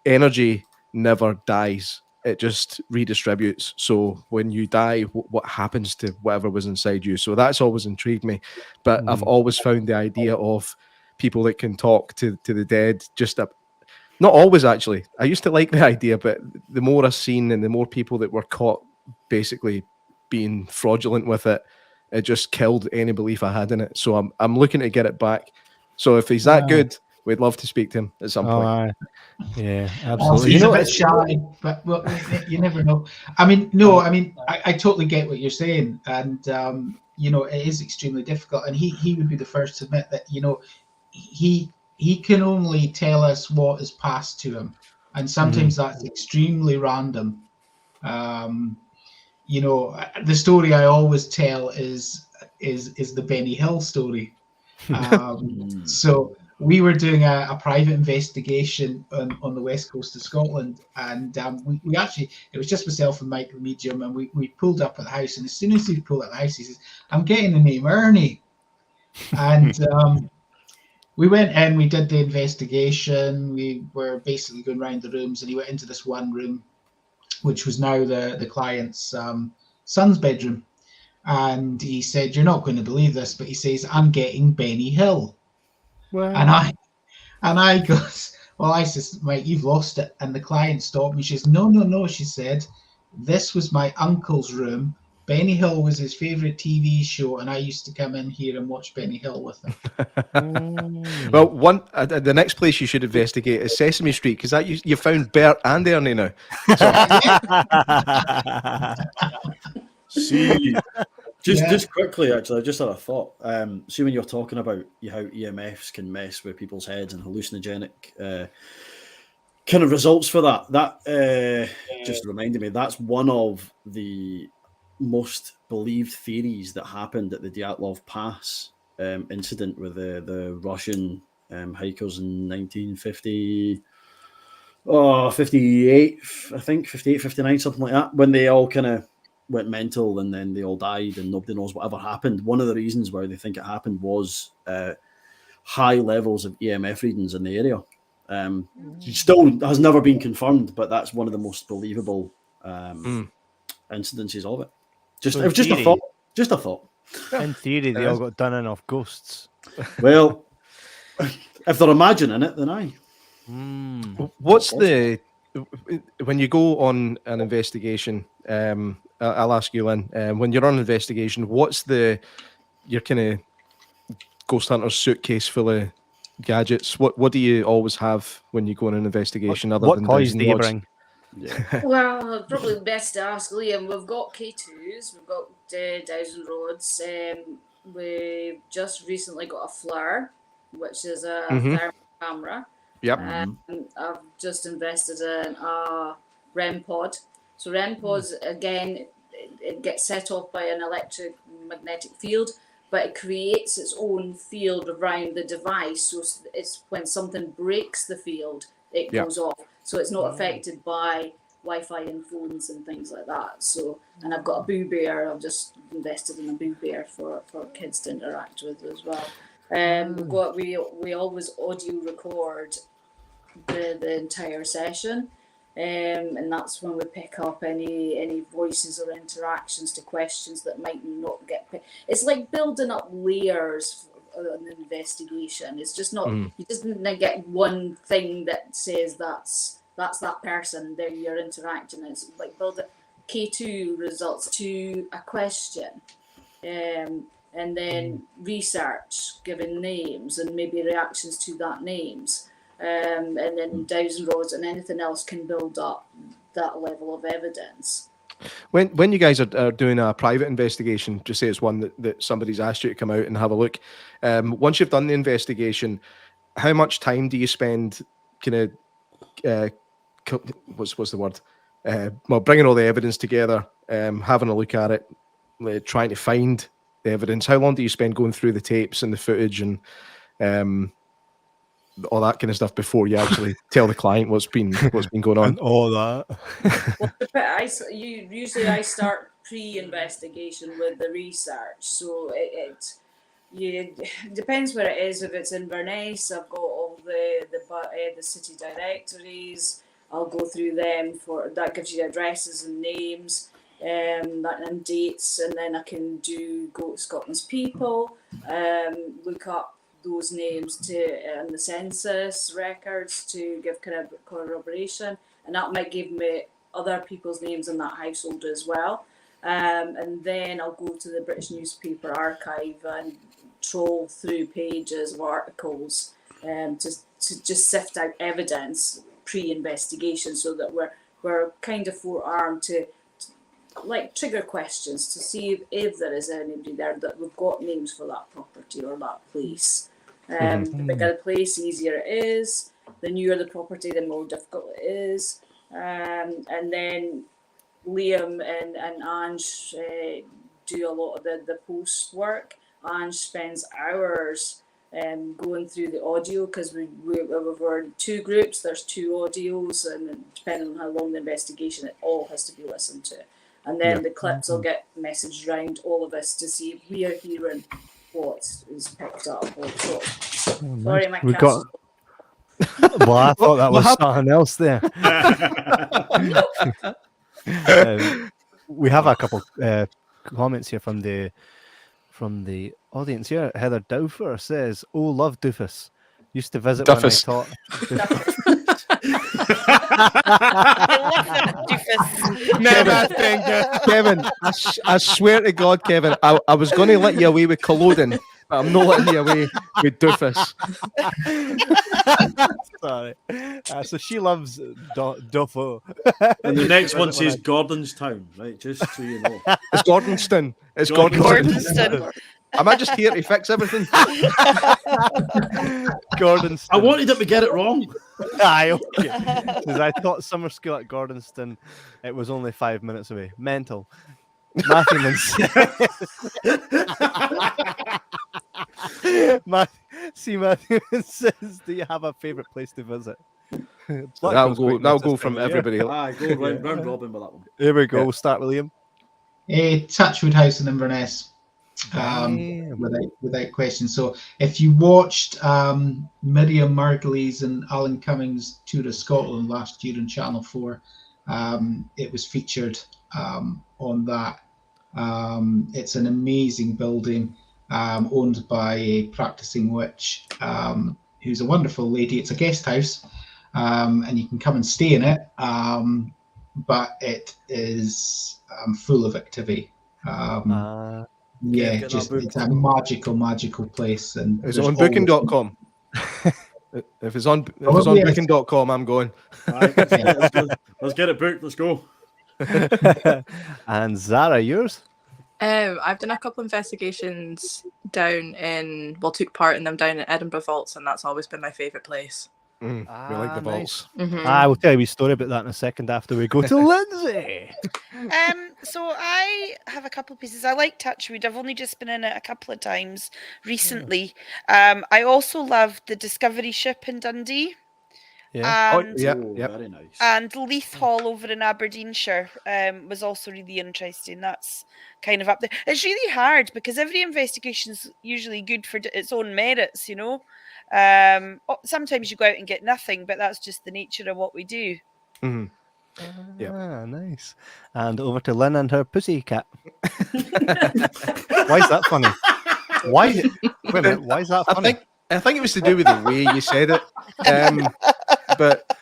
energy never dies. It just redistributes. So when you die, what happens to whatever was inside you? So that's always intrigued me. But I've always found the idea of people that can talk to the dead not always, actually. I used to like the idea, but the more I've seen and the more people that were caught basically being fraudulent with it, it just killed any belief I had in it. So I'm looking to get it back. So if he's that good, we'd love to speak to him at some point. Yeah, absolutely. He's a bit shy, but well, you never know. I mean, no, I mean, I totally get what you're saying, and it is extremely difficult. And he would be the first to admit that he can only tell us what is passed to him, and sometimes that's extremely random. The story I always tell is the Benny Hill story. So we were doing a private investigation on the west coast of Scotland, and we actually, it was just myself and Mike the medium, and we pulled up at the house, and as soon as he pulled at the house, he says, "I'm getting the name Ernie." And we went in, we did the investigation, we were basically going around the rooms, and he went into this one room, which was now the client's son's bedroom. And he said, "You're not going to believe this," but he says, "I'm getting Benny Hill." Wow. And I goes, "Well," I says, "Mike, you've lost it." And the client stopped me. She says, No, she said, "This was my uncle's room. Benny Hill was his favourite TV show, and I used to come in here and watch Benny Hill with him." Well, the next place you should investigate is Sesame Street, because that you found Bert and Ernie now. See, just quickly, actually, I just had a thought. See, when you're talking about how EMFs can mess with people's heads and hallucinogenic kind of results for that just reminded me, that's one of the most believed theories that happened at the Dyatlov Pass incident with the Russian hikers in 1950. 58, I think, 58, 59, something like that, when they all kind of went mental and then they all died and nobody knows whatever happened. One of the reasons why they think it happened was high levels of EMF readings in the area. Still has never been confirmed, but that's one of the most believable incidences of it. It was just a thought. Just a thought. In theory, they all got done in off ghosts. Well, if they're imagining it, then aye. What's when you go on an investigation? I'll ask you, Lynn. When you're on an investigation, what's your kind of ghost hunter's suitcase full of gadgets? What do you always have when you go on an investigation? What toys do you bring? Yeah. Well, probably best to ask Liam. We've got K2s, we've got dowsing rods. We've just recently got a flare, which is a thermal camera. Yep. I've just invested in a REM pod. So REM pods, again, it gets set off by an electromagnetic field, but it creates its own field around the device. So it's when something breaks the field, it goes off. So it's not affected by Wi-Fi and phones and things like that. So, and I've got a Boo Bear. I've just invested in a Boo Bear for kids to interact with as well. We always audio record the entire session, and that's when we pick up any voices or interactions to questions that might not get picked. It's like building up layers of an investigation. It's just not you just didn't get one thing that says that's that person there you're interacting. It's like build K2 results to a question, and then research giving names and maybe reactions to that names, and then dowsing rods and anything else can build up that level of evidence. When you guys are doing a private investigation, just say it's one that somebody's asked you to come out and have a look. Once you've done the investigation, how much time do you spend kind of what's the word? Well, bringing all the evidence together, having a look at it, trying to find the evidence. How long do you spend going through the tapes and the footage and all that kind of stuff before you actually tell the client what's been going on? And all that. Well, I start pre-investigation with the research, so it depends where it is. If it's in Inverness, I've got all the city directories. I'll go through them that gives you addresses and names, and dates, and then I can go to Scotland's People, look up those names to the census records to give corroboration, and that might give me other people's names in that household as well. And then I'll go to the British Newspaper Archive and troll through pages of articles to just sift out evidence pre-investigation, so that we're kind of forearmed to like trigger questions to see if there is anybody there that we've got names for that property or that place. The bigger the place, the easier it is. The newer the property, the more difficult it is. And then Liam and Ange do a lot of the post work. Ange spends hours going through the audio, because we're in two groups, there's two audios, and depending on how long the investigation, it all has to be listened to. And then the clips will get messaged around all of us to see if we are hearing what is picked up. Sorry, my cat's... Well, I thought that was something else there. We have a couple comments here from the audience here. Heather Dowfer says, "Oh, love Doofus. Used to visit Duffus. when I taught." Kevin, I swear to God, Kevin, I was going to let you away with colloding, but I'm not letting you away with Doofus. Sorry. So she loves Duffo. And the next one says Gordonstown, right? Just so you know. It's Gordonston. It's Gordonston. Am I just here to fix everything? Gordonston. I wanted him to get it wrong. Aye, okay. Because I taught summer school at Gordonston. It was only 5 minutes away. Mental. Matthew says, "Do you have a favourite place to visit?" That'll go from everybody. Aye, go round robin with that one. Here we go. We'll start with Liam. Touchwood House in Inverness. Without question. So if you watched Miriam Margolyes and Alan Cummings' tour of Scotland last year on Channel 4, it was featured on that. It's an amazing building owned by a practicing witch who's a wonderful lady. It's a guest house, and you can come and stay in it, but it is full of activity. Yeah, it's a magical place. And it's on booking.com. If it's on booking.com, I'm going. Right, let's get it booked. Let's go. And Zara, yours? I've done a couple investigations took part in them down in Edinburgh Vaults, and that's always been my favourite place. We like the vaults. I will tell you a story about that in a second after we go to Lindsay. So I have a couple of pieces. I like Touchwood. I've only just been in it a couple of times recently. I also love the Discovery ship in Dundee. Yeah. And Very nice. and Leith Hall over in Aberdeenshire was also really interesting. That's kind of up there. It's really hard because every investigation's usually good for its own merits, you know. Sometimes you go out and get nothing, but that's just the nature of what we do. Mm-hmm. Nice. And over to Lynn and her pussy cat. Why is that funny? Why? Wait a minute. Why is that funny? I think it was to do with the way you said it. But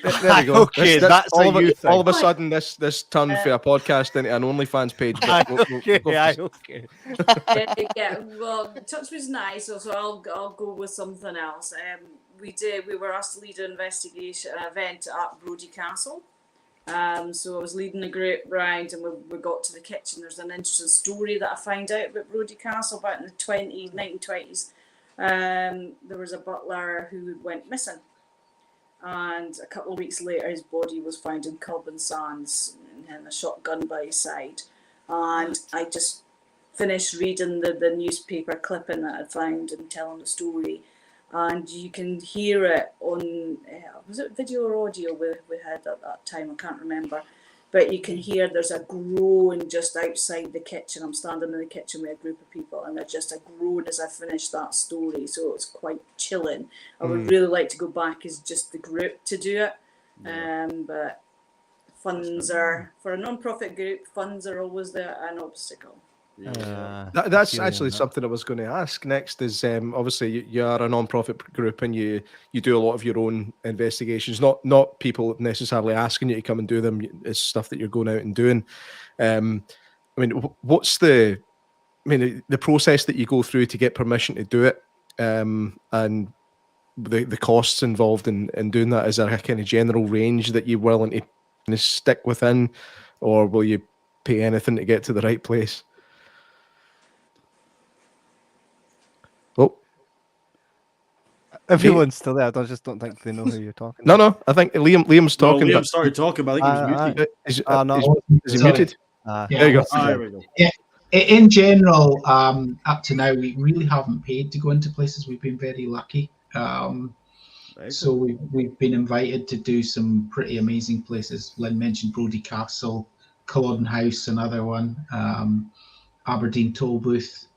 there we go. Okay, that's all a you all of a thing. sudden this turned for a podcast into an OnlyFans page. But Okay. Yeah, well, touch was nice, so I'll go with something else. We were asked to lead an investigation event at Brodie Castle. So I was leading a group round, and we got to the kitchen. There's an interesting story that I found out about Brodie Castle back in the 1920s. There was a butler who went missing, and a couple of weeks later his body was found in Culbin Sands and a shotgun by his side. And I just finished reading the newspaper clipping that I found and telling the story, and you can hear it on was it video or audio we had at that time, I can't remember, but you can hear there's a groan just outside the kitchen. I'm standing in the kitchen with a group of people, and there's just a groan as I finished that story, so it's quite chilling. I would really like to go back as just the group to do it, but funds are, for a non-profit group, funds are always an obstacle. That's actually something I was going to ask next. Is obviously you are a non-profit group and you do a lot of your own investigations. Not people necessarily asking you to come and do them. It's stuff that you're going out and doing. I mean, what's the process that you go through to get permission to do it, and the costs involved in doing that? Is there a kind of general range that you're willing to kind of stick within, or will you pay anything to get to the right place? Everyone's still there. I just don't think they know who you're talking. No. I think Liam's talking. Liam started talking, but I think he was muted. Is he muted? There you go. There we go. Yeah. In general, up to now, we really haven't paid to go into places. We've been very lucky. So we've been invited to do some pretty amazing places. Lynn mentioned Brodie Castle, Culloden House, another one, Aberdeen Toll Booth.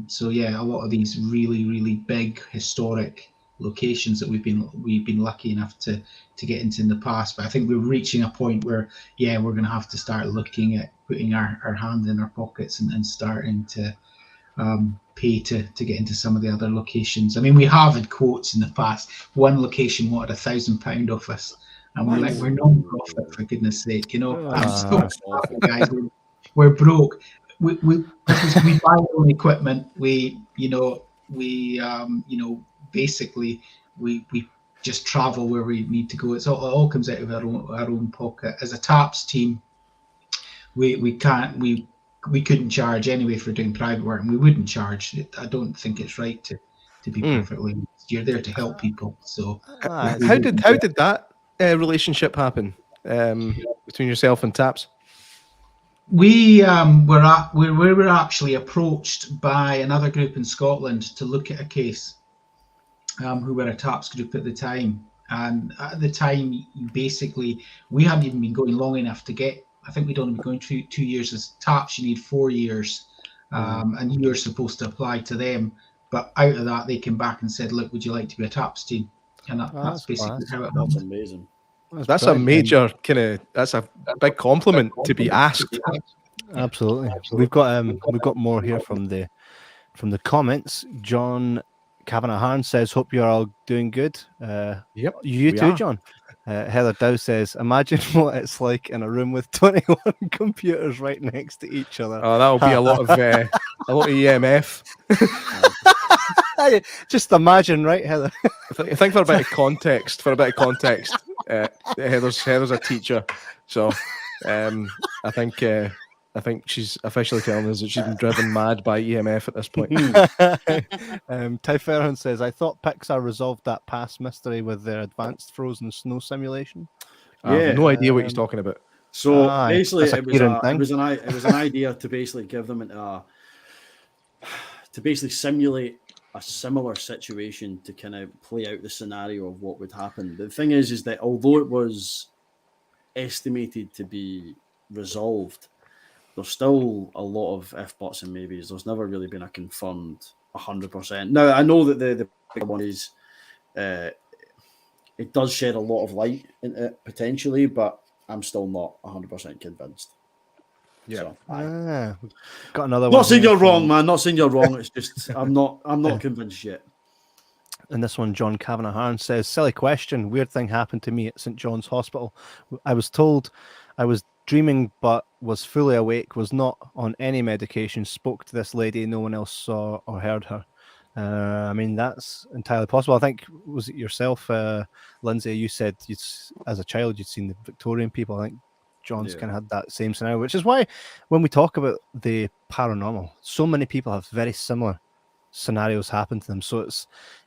So yeah, a lot of these really big historic locations that we've been lucky enough to get into in the past. But I think we're reaching a point where we're going to have to start looking at putting our hand in our pockets and starting to pay to get into some of the other locations. I mean, we have had quotes in the past. One location wanted £1,000 off us, and we're like, we're non-profit, for goodness sake, you know. Guys, we're broke. We buy our own equipment. Basically we just travel where we need to go. It all comes out of our own pocket. As a TAPS team, we couldn't charge anyway for doing private work, and we wouldn't charge. I don't think it's right to be perfectly honest. You're there to help people. So how did that relationship happen between yourself and TAPS? We were actually approached by another group in Scotland to look at a case, who were a TAPS group at the time. And at the time, basically, we hadn't even been going long enough to get, I think we'd only been going 2 years. As TAPS, you need 4 years, and you're supposed to apply to them. But out of that, they came back and said, look, would you like to be a TAPS team? And that's basically how it happened. That's amazing. That's a major that's a big compliment to be asked. Absolutely. We've got more here from the comments. John Kavanagh says, hope you're all doing good. Yep. You too, John. Heather Dow says, imagine what it's like in a room with 21 computers right next to each other. Oh, that'll be a lot of EMF. Just imagine, right, Heather? I think for a bit of context, Heather's a teacher, so I think she's officially telling us that she's been driven mad by EMF at this point. Ty Ferran says, I thought Pixar resolved that past mystery with their advanced frozen snow simulation. I have no idea what he's talking about. So basically, it was an idea to basically give them to basically simulate a similar situation to kind of play out the scenario of what would happen. The thing is that although it was estimated to be resolved, there's still a lot of if, buts, and maybes. There's never really been a confirmed 100%. Now, I know that the big one is it does shed a lot of light into it potentially, but I'm still not 100% convinced. Yeah. So, got another one. not saying here you're wrong, from- man. Not saying you're wrong. It's just I'm not convinced yet. And this one, John Kavanagh says, silly question. Weird thing happened to me at St. John's Hospital. I was told I was dreaming but was fully awake, was not on any medication, spoke to this lady, no one else saw or heard her. I mean, that's entirely possible. I think, was it yourself, Lindsay, you said as a child you'd seen the Victorian people. I think John's kind of had that same scenario, which is why when we talk about the paranormal, so many people have very similar scenarios happen to them. So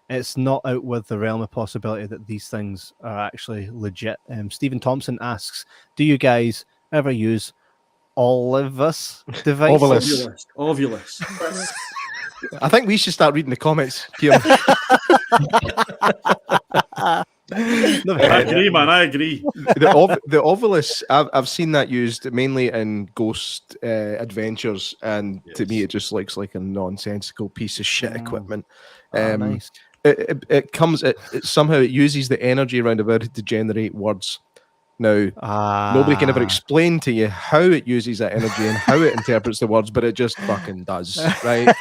it's not out with the realm of possibility that these things are actually legit. Stephen Thompson asks, do you guys ever use Olivus devices? Ovulus. I think we should start reading the comments, Kieran. I agree, man. I agree. The Ovulus, I've seen that used mainly in ghost adventures, and to me, it just looks like a nonsensical piece of shit equipment. Nice. It comes. It somehow it uses the energy around about it to generate words. Now, nobody can ever explain to you how it uses that energy and how it interprets the words, but it just fucking does, right?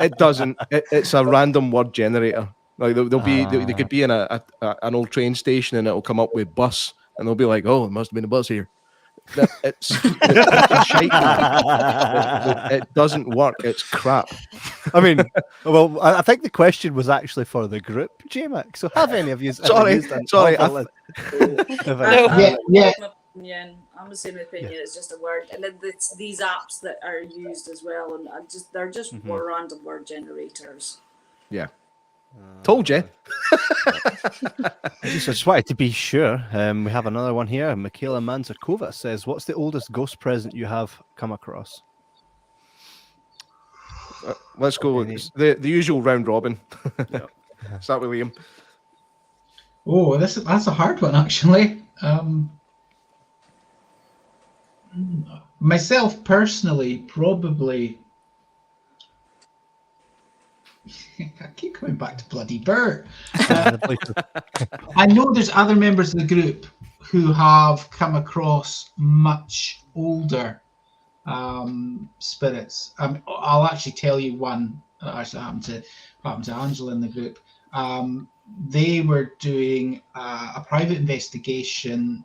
It doesn't. It's a random word generator. Like they could be in an old train station and it'll come up with bus, and they'll be like, "Oh, it must have been a bus here." It's fucking shite. It doesn't work. It's crap. I mean, well, I think the question was actually for the group, J-Mac. So have any of you? Sorry. No, Yeah. I'm the same opinion. It's just a word, and then it's these apps that are used as well, and they're just random word generators. Yeah. Told you. I just wanted to be sure. We have another one here. Michaela Manzakova says, what's the oldest ghost present you have come across? Let's go with the usual round robin. Start with Liam. Oh, that's a hard one, actually. Myself personally, probably. I keep coming back to bloody Bert. I know there's other members of the group who have come across much older spirits. I'll actually tell you one that actually happened to Angela in the group. They were doing a private investigation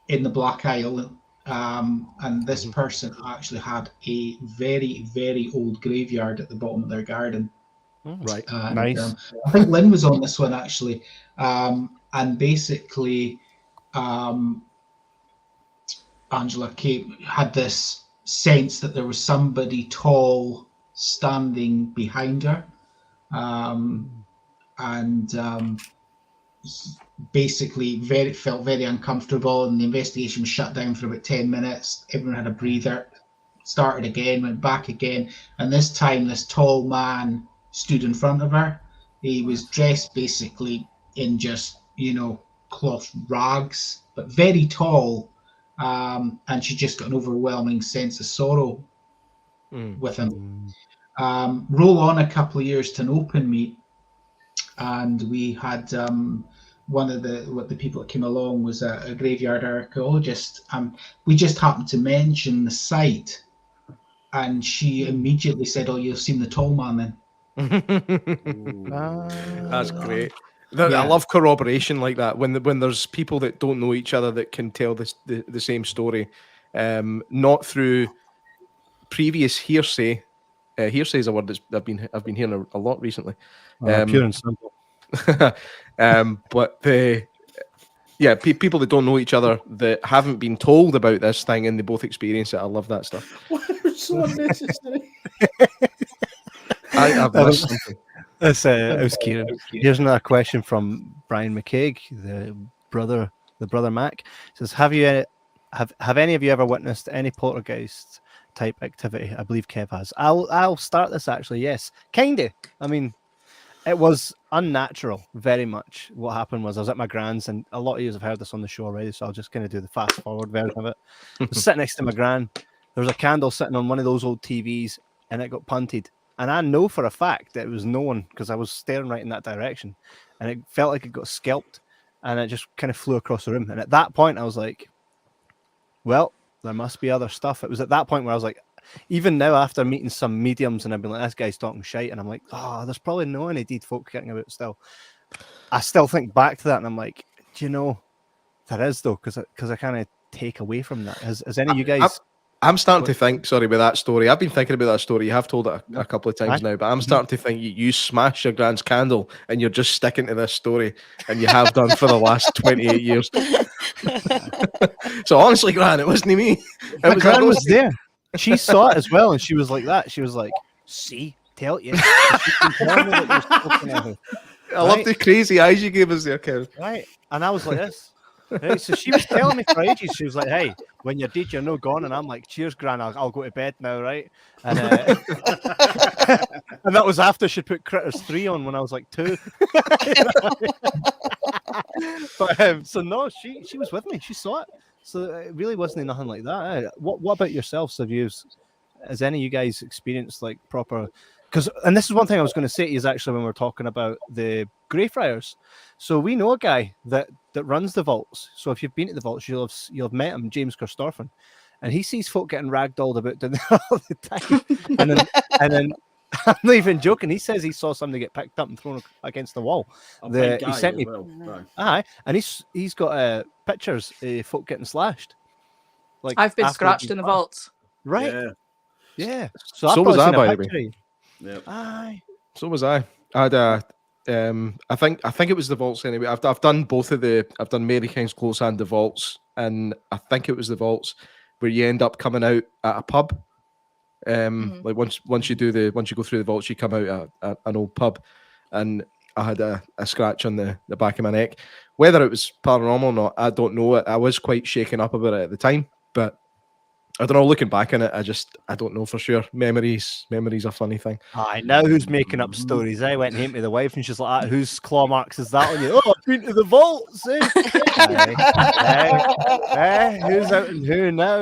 in the Black Isle. And this person actually had a very, very old graveyard at the bottom of their garden. Right. Nice. I think Lynn was on this one actually. And basically, Angela had this sense that there was somebody tall standing behind her. Basically felt very uncomfortable, and the investigation was shut down for about 10 minutes. Everyone had a breather, started again, went back again, and this time this tall man stood in front of her. He was dressed basically in just cloth rags, but very tall, and she just got an overwhelming sense of sorrow with him. Roll on a couple of years to an open meet, and we had one of the people that came along was a graveyard archaeologist. We just happened to mention the site, and she immediately said, "Oh, you've seen the tall man then." That's great. I love corroboration like that when there's people that don't know each other that can tell the same story, not through previous hearsay. Hearsay is a word that I've been hearing a lot recently. Pure and simple. But people that don't know each other that haven't been told about this thing and they both experience it. I love that stuff. It's so unnecessary. I've missed something. It was Kieran. Here's another question from Brian McCaig, the brother Mac. He says, have you have any of you ever witnessed any poltergeist type activity? I believe Kev has. I'll start this actually. Yes, kinda. I mean, it was unnatural, very much. What happened was I was at my grand's, and a lot of you have heard this on the show already, so I'll just kind of do the fast forward version of it. I was sitting next to my gran. There was a candle sitting on one of those old TVs, and it got punted. And I know for a fact that it was no one, because I was staring right in that direction, and it felt like it got scalped, and it just kind of flew across the room. And at that point, I was like, well, there must be other stuff. It was at that point where I was like, even now, after meeting some mediums, and I've been like, this guy's talking shite, and I'm like, oh, there's probably no any deed folk kicking about still. I still think back to that, and I'm like, do you know, there is though, because I kind of take away from that. Has any of you guys? I'm starting to think, sorry, with that story. I've been thinking about that story. You have told it a couple of times now, but I'm starting to think you smash your grand's candle and you're just sticking to this story, and you have done for the last 28 years. So honestly, Gran, it wasn't me. My gran was there. She saw it as well, and she was like that. She was like, see, tell you. I love the crazy eyes you gave us there, Kev. Right. And I was like this. Right, so she was telling me for ages. She was like, "Hey, when you're dead, you're no gone." And I'm like, "Cheers, Gran. I'll go to bed now, right?" And and that was after she put Critters 3 on when I was like 2. But so no, she was with me. She saw it. So it really wasn't nothing like that. What about yourselves? Has any of you guys experienced like proper? And this is one thing I was going to say is actually when we're talking about the Greyfriars. So we know a guy that runs the vaults. So if you've been to the vaults, you'll have met him, James Christopher, and he sees folk getting ragdolled about down there all the time. and then I'm not even joking. He says he saw somebody get picked up and thrown against the wall. He sent me, and he's got pictures of folk getting slashed. Like I've been scratched in the vaults. Right. Yeah. So was I, by the way. Yep. Aye. So was I. I had I think it was the vaults anyway. I've done both of I've done Mary King's Close and the vaults, and I think it was the vaults where you end up coming out at a pub. Like once you go through the vaults, you come out at an old pub, and I had a scratch on the back of my neck. Whether it was paranormal or not, I don't know. I was quite shaken up about it at the time, but I don't know. Looking back on it, I don't know for sure. Memories a funny thing. I know who's making up stories. I went home to the wife, and she's like, "Whose claw marks is that on you?" "Oh, I've been to the vaults." Who's out and who now?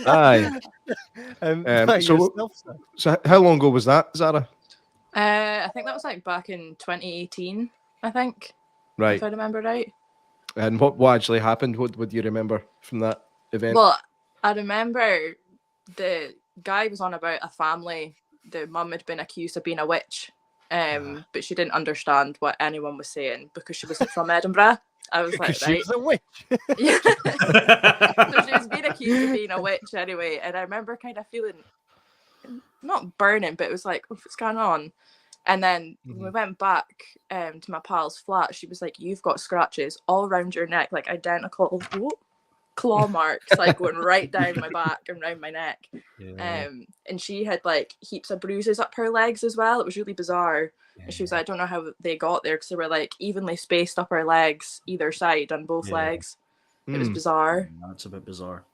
Aye. So how long ago was that, Zara? I think that was like back in 2018. I think. Right. If I remember right. And what actually happened? What would you remember from that event? Well, I remember the guy was on about a family. The mum had been accused of being a witch, but she didn't understand what anyone was saying because she wasn't from Edinburgh. I was like, she was a witch. Yeah. So she was being accused of being a witch anyway, and I remember kind of feeling not burning, but it was like, what's going on? And then when we went back to my pal's flat, she was like, "You've got scratches all around your neck, like identical claw marks, like going right down my back and around my neck." And she had like heaps of bruises up her legs as well. It was really bizarre. And she was like, "I don't know how they got there," because they were like evenly spaced up her legs, either side on both legs. It was bizarre. That's a bit bizarre.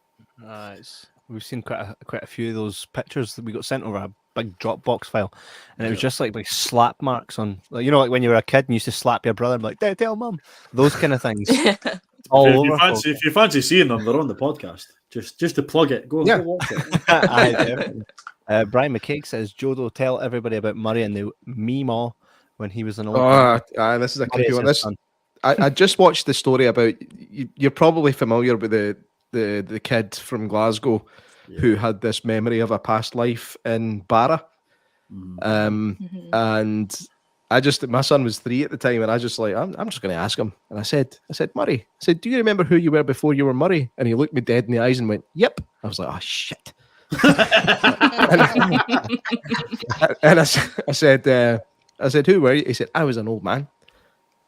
We've seen quite a few of those pictures that we got sent over a big Dropbox file, and it was just like slap marks on, like, like when you were a kid and you used to slap your brother and be like, "Tell mum," those kind of things. If you fancy seeing them, they're on the podcast. Just to plug it, go watch it. Brian McCaig says, "Jodo, tell everybody about Murray and the Meemaw when he was an old." This is a creepy one. I just watched the story about. You're probably familiar with the kid from Glasgow who had this memory of a past life in Barra, and my son was 3 at the time, and I just like, I'm just going to ask him. And I said, "Murray," I said, "Do you remember who you were before you were Murray?" And he looked me dead in the eyes and went, "Yep." I was like, "Oh shit." and I said, "Who were you?" He said, "I was an old man."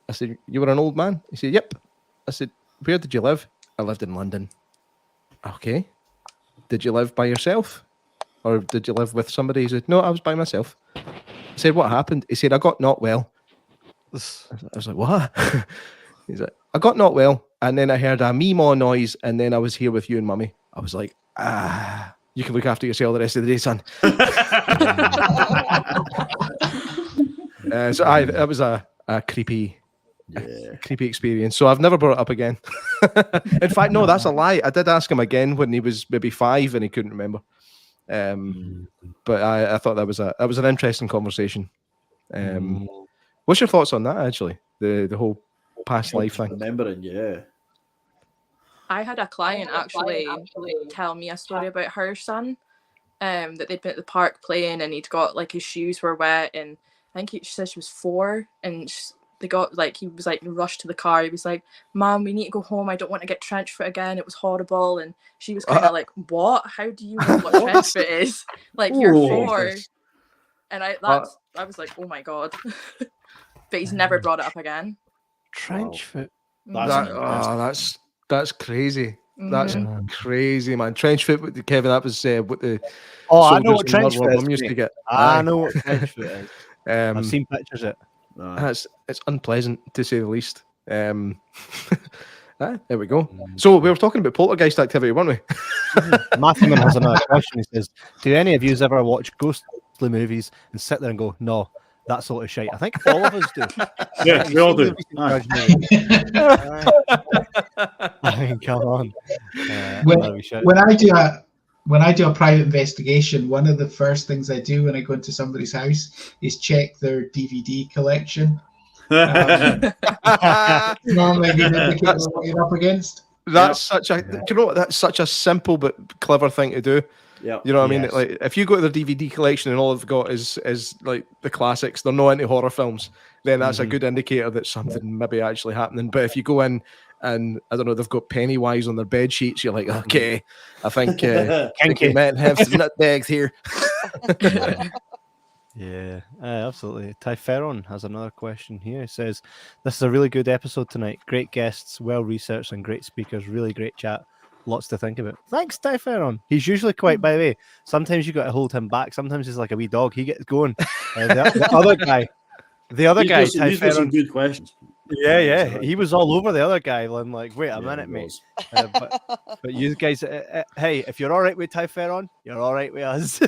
I said, "You were an old man?" He said, "Yep." I said, "Where did you live?" "I lived in London." "Okay. Did you live by yourself? Or did you live with somebody?" He said, "No, I was by myself." I said, "What happened?" He said, "I got not well." I was like, "What?" He's like, I got not well, and then I heard a meemaw noise, and then I was here with you and Mummy. I was like, you can look after yourself the rest of the day, son. So that was a creepy, creepy experience. So I've never brought it up again. In fact, no, that's a lie. I did ask him again when he was maybe 5 and he couldn't remember. But I thought that was an interesting conversation. What's your thoughts on that? Actually, the whole past life thing. Remembering, yeah. I had a client actually tell me a story about her son, that they'd been at the park playing, and he'd got like his shoes were wet, and I think she said she was 4, and they got like he was like rushed to the car. He was like, "Mom, we need to go home. I don't want to get trench foot again. It was horrible." And she was kind of like, "What? How do you know what trench foot is? Like you're 4." And I was like, "Oh my god!" But he's never brought it up again. Trench foot. That's crazy. That's crazy, man. Trench foot, Kevin. That was what the. I know what trench foot is. Used to get. I know what trench foot is. I've seen pictures of it. It's unpleasant to say the least. There we go. So we were talking about poltergeist activity, weren't we? Matthewman has another question. He says, "Do any of you ever watch ghostly movies and sit there and go, no, that sort of shite?" I think all of us do. Yeah, we all do. I mean, come on. When I do a private investigation, one of the first things I do when I go into somebody's house is check their DVD collection. Normally, you indicate what you're up against. That's such a, do you know what? That's such a simple but clever thing to do. Yeah, you know what I mean. Like if you go to their DVD collection and all they've got is like the classics, they're not into horror films, then that's a good indicator that something maybe actually happening. But if you go in and I don't know, they've got Pennywise on their bed sheets, you're like, okay, I think Kinky men have some nutbags here. Yeah, absolutely. Typheron has another question here. It says, "This is a really good episode tonight. Great guests, well researched, and great speakers. Really great chat. Lots to think about." Thanks, Typheron. He's usually quite, by the way, sometimes you got to hold him back. Sometimes he's like a wee dog. He gets going. The other guy, these were some good questions. Yeah. He was all over the other guy. I'm like, wait a minute, mate. But you guys, hey, if you're all right with Typheron, you're all right with us.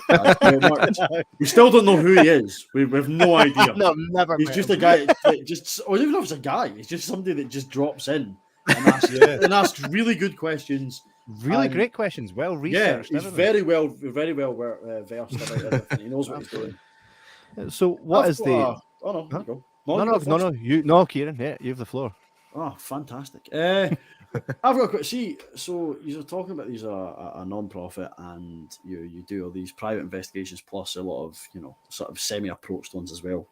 We still don't know who he is. We have no idea. No, never. He's just a guy. Or even if it's a guy, he's just somebody that just drops in and asks really good questions. Really great questions. Well researched. Yeah, he's very well versed about everything. He knows what he's doing. So what is the? Oh no, there you go. No, Kieran. Yeah, you have the floor. Oh, fantastic. I've got a quick. So you're talking about these a non-profit, and you do all these private investigations plus a lot of sort of semi-approached ones as well.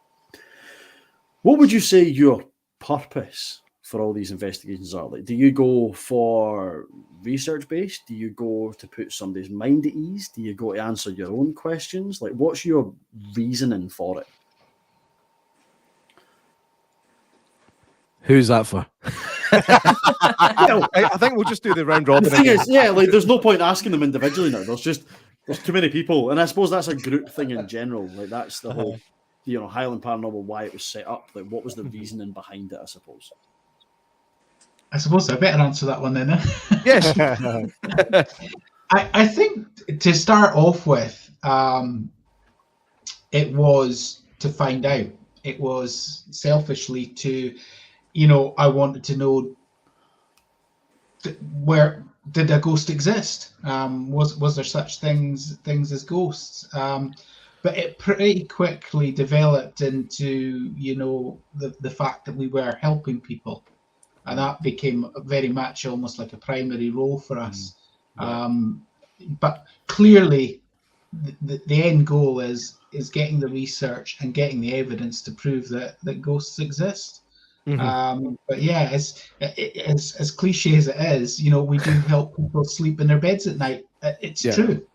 What would you say your purpose for all these investigations are? Like, do you go for research based? Do you go to put somebody's mind at ease? Do you go to answer your own questions? Like, what's your reasoning for it? Who's that for? I think we'll just do the round robin. The thing is, like there's no point asking them individually now. There's too many people, and I suppose that's a group thing in general. Like that's the whole, Highland Paranormal, why it was set up. Like what was the reasoning behind it? I suppose I better answer that one then. Yes. I think to start off with, it was to find out. It was selfishly to. I wanted to know where did a ghost exist? Was there such things as ghosts? But it pretty quickly developed into the fact that we were helping people, and that became very much almost like a primary role for us. But clearly, the end goal is getting the research and getting the evidence to prove that ghosts exist. But yeah, as cliche as it is, we do help people sleep in their beds at night. It's true,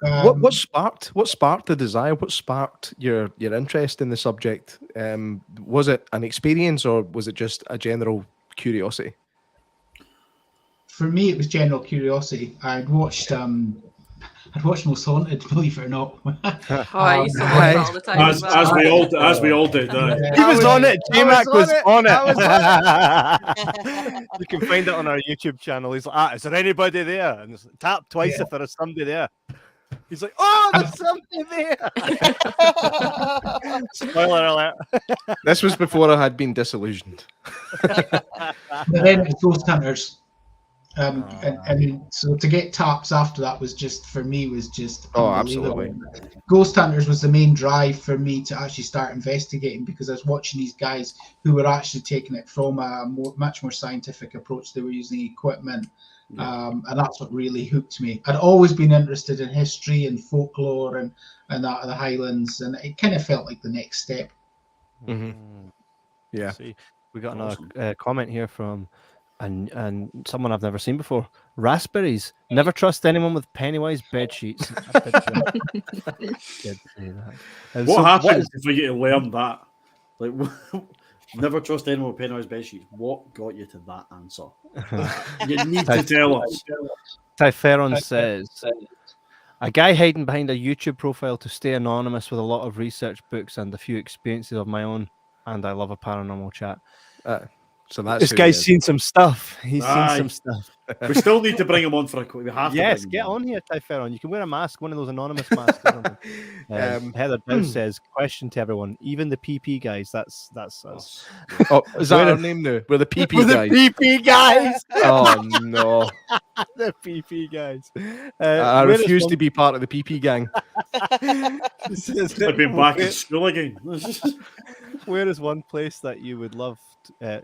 What sparked the desire? What sparked your interest in the subject? Was it an experience or was it just a general curiosity? For me, it was general curiosity. I'd watched I'd watch Most Haunted, believe it or not. Oh, I used to watch that all the time as well. As we all did. He was on it. J-Mac was on it. I You can find it on our YouTube channel. He's like, is there anybody there? And it's like, tap twice if there is somebody there. He's like, oh, there's somebody there. Spoiler alert. This was before I had been disillusioned. But then Ghost Hunters. And so to get taps after that was just, for me, was just unbelievable. Absolutely. Ghost Hunters was the main drive for me to actually start investigating, because I was watching these guys who were actually taking it from a much more scientific approach. They were using equipment, and that's what really hooked me. I'd always been interested in history and folklore and that of the Highlands, and it kind of felt like the next step. Mm-hmm. Yeah. See, we got another comment here from and someone I've never seen before. Raspberries. Never trust anyone with Pennywise bed sheets. What happens if we get to learn that? Like, never trust anyone with Pennywise bed sheets. What got you to that answer? You need to tell us. Typheron says, a guy hiding behind a YouTube profile to stay anonymous with a lot of research books and a few experiences of my own, and I love a paranormal chat. So that's this guy's seen some stuff. He's seen some stuff. We still need to bring him on for a quick. We have yes, to get on here, Typheron. You can wear a mask, one of those anonymous masks. Heather Dowd says, question to everyone, even the PP guys. That's us. Oh, is that our name now? We're the PP guys. The PP guys. Oh no, the PP guys. I refuse to be part of the PP gang. I've been back in school again. Where is one place that you would love?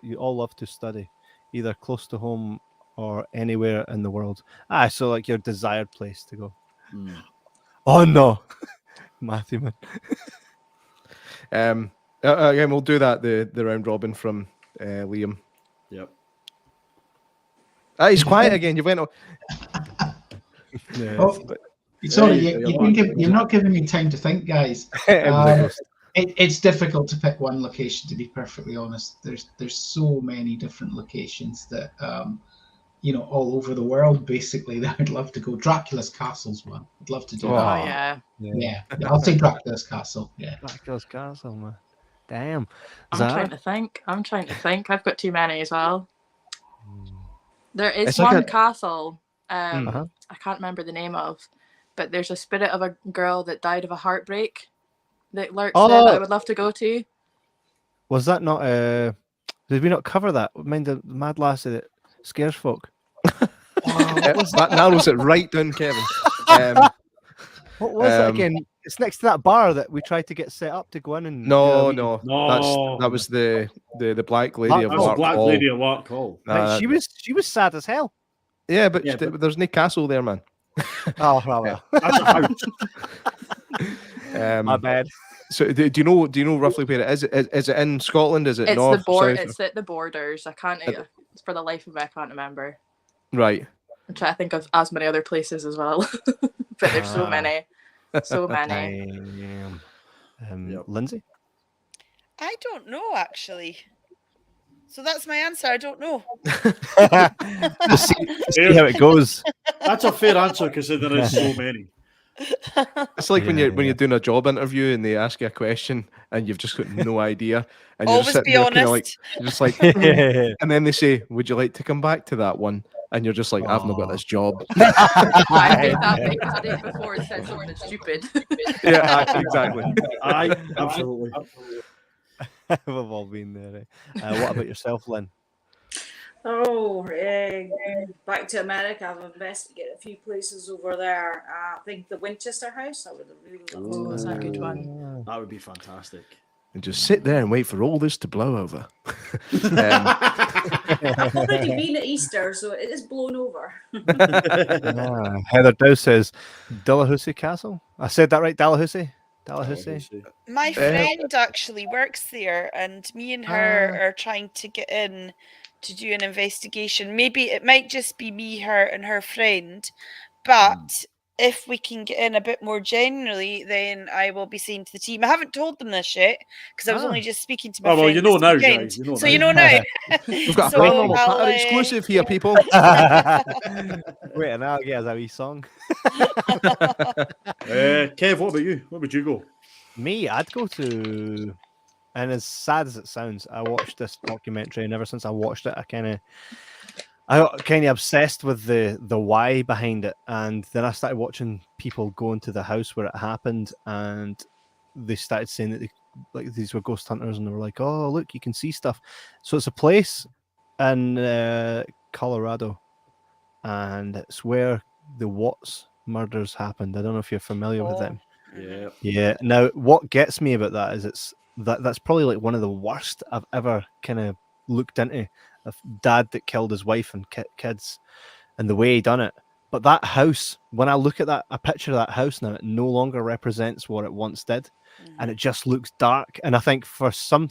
You all love to study, either close to home or anywhere in the world. So like your desired place to go. Oh no, Matthew, man. Again, we'll do that. The round robin from Liam. Yep. He's quiet again. You went. Sorry, you're not giving me time to think, guys. It's difficult to pick one location, to be perfectly honest. There's so many different locations that all over the world, basically, that I'd love to go. Dracula's Castle's one. I'd love to do that. Yeah. I'll say Dracula's Castle. Yeah. Dracula's Castle, man. Damn. I'm trying to think. I've got too many as well. There is one castle. I can't remember the name of, but there's a spirit of a girl that died of a heartbreak that lurks there that I would love to go to. Was that not did we not cover that? Mind the mad lassie that scares folk? That narrows it right down, Kevin. What was it again? It's next to that bar that we tried to get set up to go in and No. That was the Black Lady of Lark Hall. Lady of Lark Hall. She was sad as hell. Yeah, but there's no castle there, man. Oh, well. That's a house. My bad. So do you know roughly where it is? Is it in Scotland? Is it north? It's at the borders. I can't. For the life of me, I can't remember. Right. I'm trying to think of as many other places as well, but there's so many. Lindsay? I don't know, actually. So that's my answer. I don't know. See how it goes. That's a fair answer, considering there's so many. It's like when you're doing a job interview and they ask you a question and you've just got no idea, and always you're be honest. You're just like, and then they say, "Would you like to come back to that one?" And you're just like, "I've not got this job." I did that because I did before it said something stupid. Yeah, exactly. Absolutely. We've all been there. What about yourself, Lynn? Back to America. I've investigated a few places over there. I think the Winchester House. I would really love to. That's a good one. That would be fantastic. And just sit there and wait for all this to blow over. I've already been at Easter, so it is blown over. Heather Dow says Dalhousie Castle. I said that right, Dalhousie? My friend actually works there, and me and her are trying to get in to do an investigation. Maybe it might just be me, her, and her friend, but if we can get in a bit more generally, then I will be saying to the team. I haven't told them this yet because I was only just speaking to my friend. Well, you know this now, weekend. guys. You know So now. you know now. We've got a So paranormal I'll, platter exclusive here, people. Wait, and I'll get us a wee song. Kev, what about you? Where would you go? Me, I'd go to, and as sad as it sounds, I watched this documentary, and ever since I watched it, I got kind of obsessed with the why behind it, and then I started watching people go into the house where it happened, and they started saying that these were ghost hunters, and they were like, "Oh, look, you can see stuff." So it's a place in Colorado, and it's where the Watts murders happened. I don't know if you're familiar with them. Yeah. Yeah. Now, what gets me about that is that's probably like one of the worst I've ever kind of looked into. A dad that killed his wife and kids, and the way he done it. But that house, when I look at that, a picture of that house now, it no longer represents what it once did, and it just looks dark. And I think for some,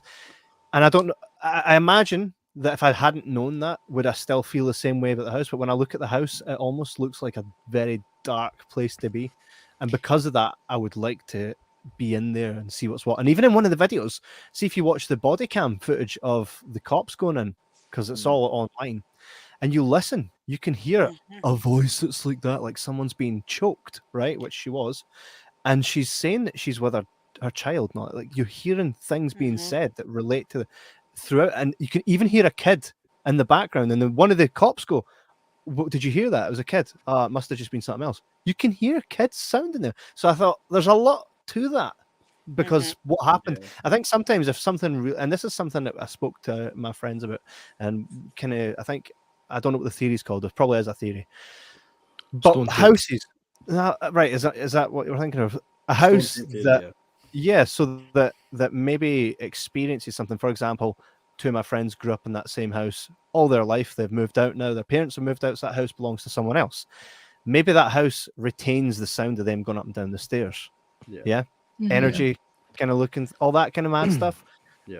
and I don't know, I imagine that if I hadn't known that, would I still feel the same way about the house? But when I look at the house, it almost looks like a very dark place to be. And because of that, I would like to be in there and see what's what. And even in one of the videos, see if you watch the body cam footage of the cops going in, because it's all online, and you listen, you can hear a voice that's like that, like someone's being choked, right? Which she was. And she's saying that she's with her child, not like you're hearing things being said that relate to throughout, and you can even hear a kid in the background. And then one of the cops go, "What, did you hear that? It was a kid. It must have just been something else." You can hear kids sound in there. So I thought there's a lot to that, because what happened, I think sometimes if something and this is something that I spoke to my friends about, and kind of, I don't know what the theory's called. There probably is a theory, but Stone houses, right? Is that what you're thinking of? A house that, so that maybe experiences something. For example, two of my friends grew up in that same house all their life. They've moved out now. Their parents have moved out, so that house belongs to someone else. Maybe that house retains the sound of them going up and down the stairs. Yeah. Energy, kind of looking, all that kind of mad stuff.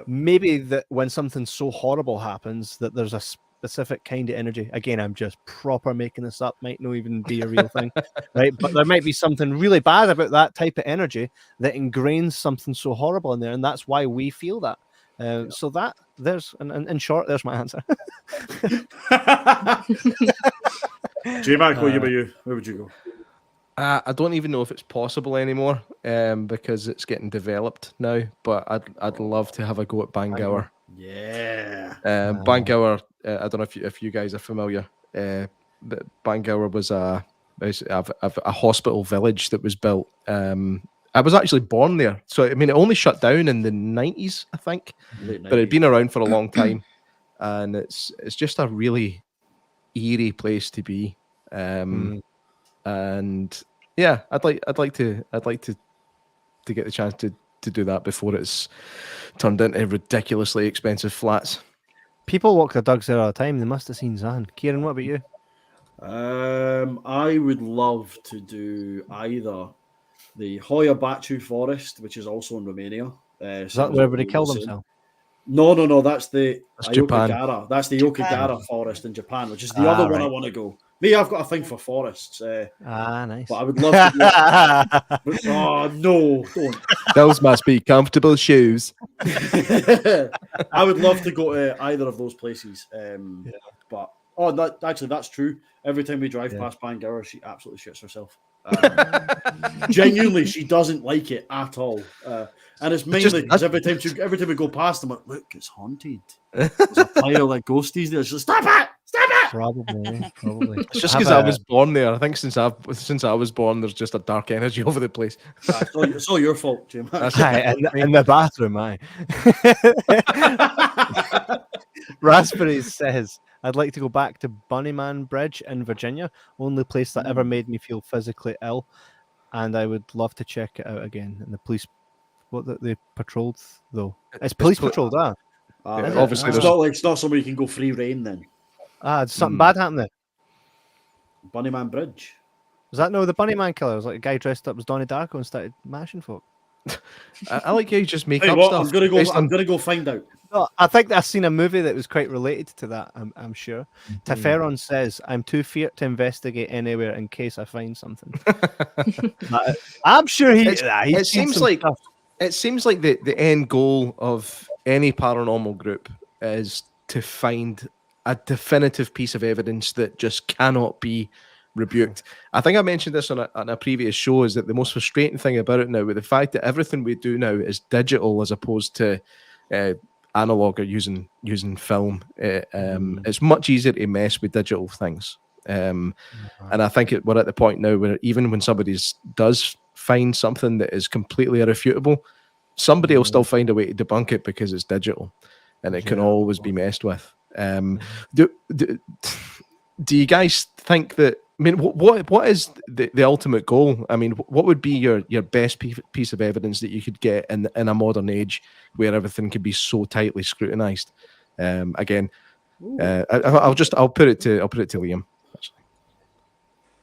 Maybe that when something so horrible happens, that there's a specific kind of energy. Again, I'm just proper making this up. Might not even be a real thing, right? But there might be something really bad about that type of energy that ingrains something so horrible in there, and that's why we feel that. So that there's, in short, there's my answer. J-Mac, what about you? Where would you go? I don't even know if it's possible anymore, because it's getting developed now. But I'd love to have a go at Bangor. Yeah. Bangor. I don't know if you guys are familiar. But Bangor was a hospital village that was built. I was actually born there, so I mean, it only shut down in the 90s, I think, but it'd been around for a long time, and it's just a really eerie place to be. And yeah, I'd like to get the chance to do that before it's turned into ridiculously expensive flats. People walk their dogs there all the time. They must have seen Zan. Kieran, what about you? I would love to do either the Hoia Baciu forest, which is also in Romania. Is that where everybody killed themselves? No, that's Japan. Ayokigahara. That's the Ayokigahara forest in Japan, which is the other one I want to go. Me, I've got a thing for forests. Nice. But I would love to do it. Oh, no, don't. Those must be comfortable shoes. I would love to go to either of those places. But, that's true. Every time we drive past Bangor, she absolutely shits herself. Genuinely, she doesn't like it at all. And it's mainly because every time we go past them, I'm like, look, it's haunted. There's a pile of ghosties there. She's like, stop it! Stop it! Probably. It's just because I was born there. I think since I was born, there's just a dark energy over the place. It's all your fault, Jim. In the bathroom, Raspberries says, I'd like to go back to Bunnyman Bridge in Virginia, only place that ever made me feel physically ill, and I would love to check it out again. And the police, they patrolled though? It's police patrolled, obviously, it's not somewhere you can go free reign then. Did something bad happen there? Bunnyman Bridge. Was that the Bunnyman killer? It was like a guy dressed up as Donnie Darko and started mashing folk. I like how you just make Hey, up what? stuff. I'm gonna go find out. No, I think I've seen a movie that was quite related to that. I'm sure. Taferon says, "I'm too feared to investigate anywhere in case I find something." I'm sure it seems like the end goal of any paranormal group is to find a definitive piece of evidence that just cannot be rebuked. I think I mentioned this on a previous show, is that the most frustrating thing about it now, with the fact that everything we do now is digital as opposed to analog or using film, it's much easier to mess with digital things. And I think we're at the point now where even when somebody does find something that is completely irrefutable, somebody will still find a way to debunk it because it's digital and it can always be messed with. Do you guys think that? I mean, what is the ultimate goal? I mean, what would be your best piece of evidence that you could get in a modern age where everything could be so tightly scrutinized? Again, I'll put it to Liam.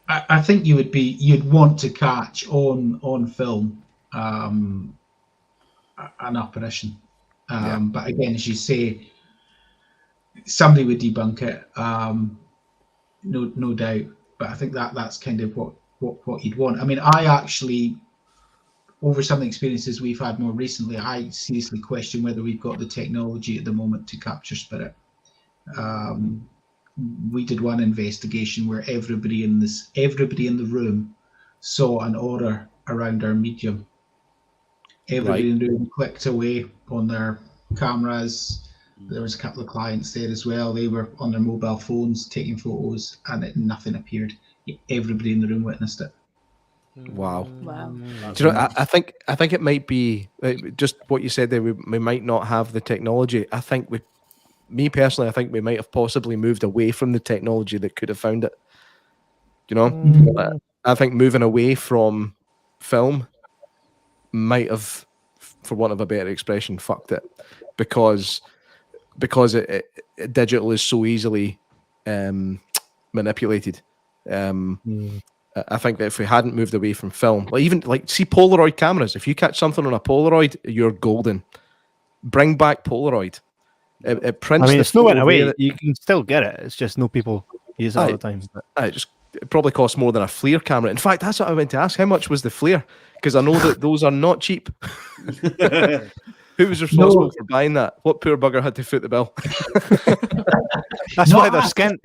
I think you'd want to catch on film an apparition. But again, as you say, somebody would debunk it, no doubt. But I think that's kind of what you'd want. I mean, I actually, over some of the experiences we've had more recently, I seriously question whether we've got the technology at the moment to capture spirit. We did one investigation where everybody in the room saw an aura around our medium. Everybody in the room clicked away on their cameras. There was a couple of clients there as well. They were on their mobile phones taking photos, and nothing appeared. Everybody in the room witnessed it. Wow. Do you know? I think it might be just what you said there. We might not have the technology. I think me personally, I think we might have possibly moved away from the technology that could have found it. You know, I think moving away from film might have, for want of a better expression, fucked it, because digital is so easily manipulated. I think that if we hadn't moved away from film, even see Polaroid cameras, if you catch something on a Polaroid, you're golden. Bring back Polaroid. It prints. I mean, it's not went away. You can still get it. It's just no people use it all the time. It probably costs more than a FLIR camera. In fact, that's what I went to ask. How much was the FLIR? Because I know that those are not cheap. Who was responsible for buying that? What poor bugger had to foot the bill? That's why they're skint.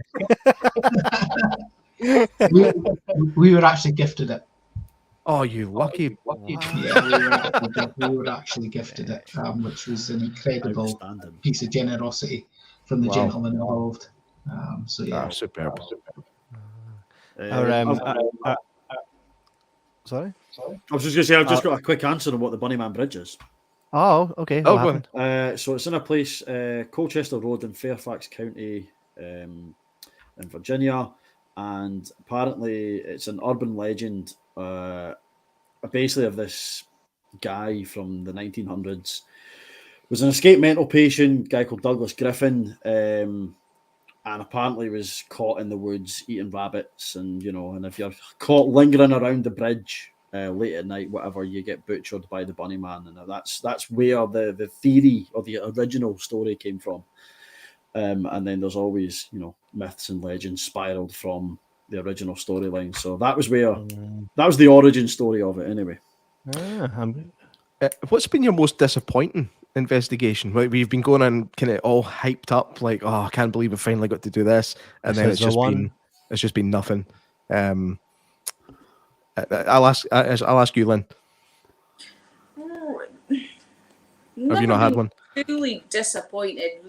we were actually gifted it. Oh, you lucky. Yeah, we were actually gifted it, which was an incredible piece of generosity from the gentleman involved. So yeah, superb. Sorry? I was just going to say, I've just got a quick answer on what the Bunnyman Bridge is. Oh, okay. Oh, go ahead. So it's in a place, Colchester Road in Fairfax County, in Virginia, and apparently it's an urban legend, basically of this guy from the 1900s. Was an escaped mental patient, guy called Douglas Griffin, and apparently was caught in the woods eating rabbits, and if you're caught lingering around the bridge late at night, whatever, you get butchered by the Bunnyman, and that's where the theory or the original story came from. And then there's always myths and legends spiraled from the original storyline. So that was the origin story of it, anyway. What's been your most disappointing investigation? We've been going on kind of all hyped up, like, oh, I can't believe we finally got to do this, and then it's just been nothing. I'll ask you, Lynn. Have you not had one? Truly disappointed.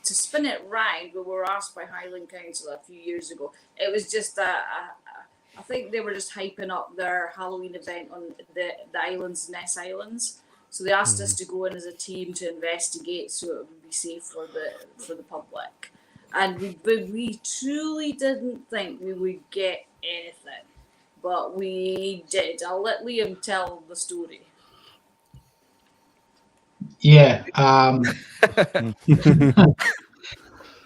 To spin it round, we were asked by Highland Council a few years ago. It was just I think they were just hyping up their Halloween event on the islands, Ness Islands. So they asked us to go in as a team to investigate, so it would be safe for the public. And we truly didn't think we would get anything, but we did. I'll let Liam tell the story. Yeah.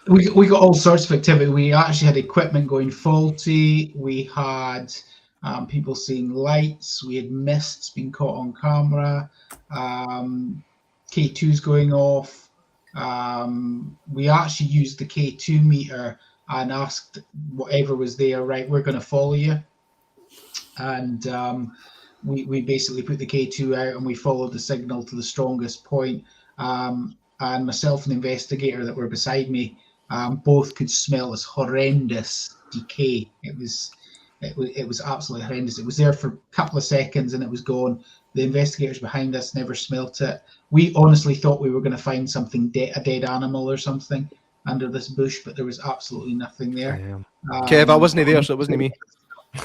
We got all sorts of activity. We actually had equipment going faulty. We had people seeing lights. We had mists being caught on camera. K2s going off. We actually used the K2 meter and asked whatever was there, right, we're going to follow you. And we basically put the K2 out and we followed the signal to the strongest point. And myself and the investigator that were beside me both could smell this horrendous decay. It was absolutely horrendous. It was there for a couple of seconds and it was gone. The investigators behind us never smelt it. We honestly thought we were going to find something, a dead animal or something under this bush, but there was absolutely nothing there. Kev, I wasn't there, so it wasn't me.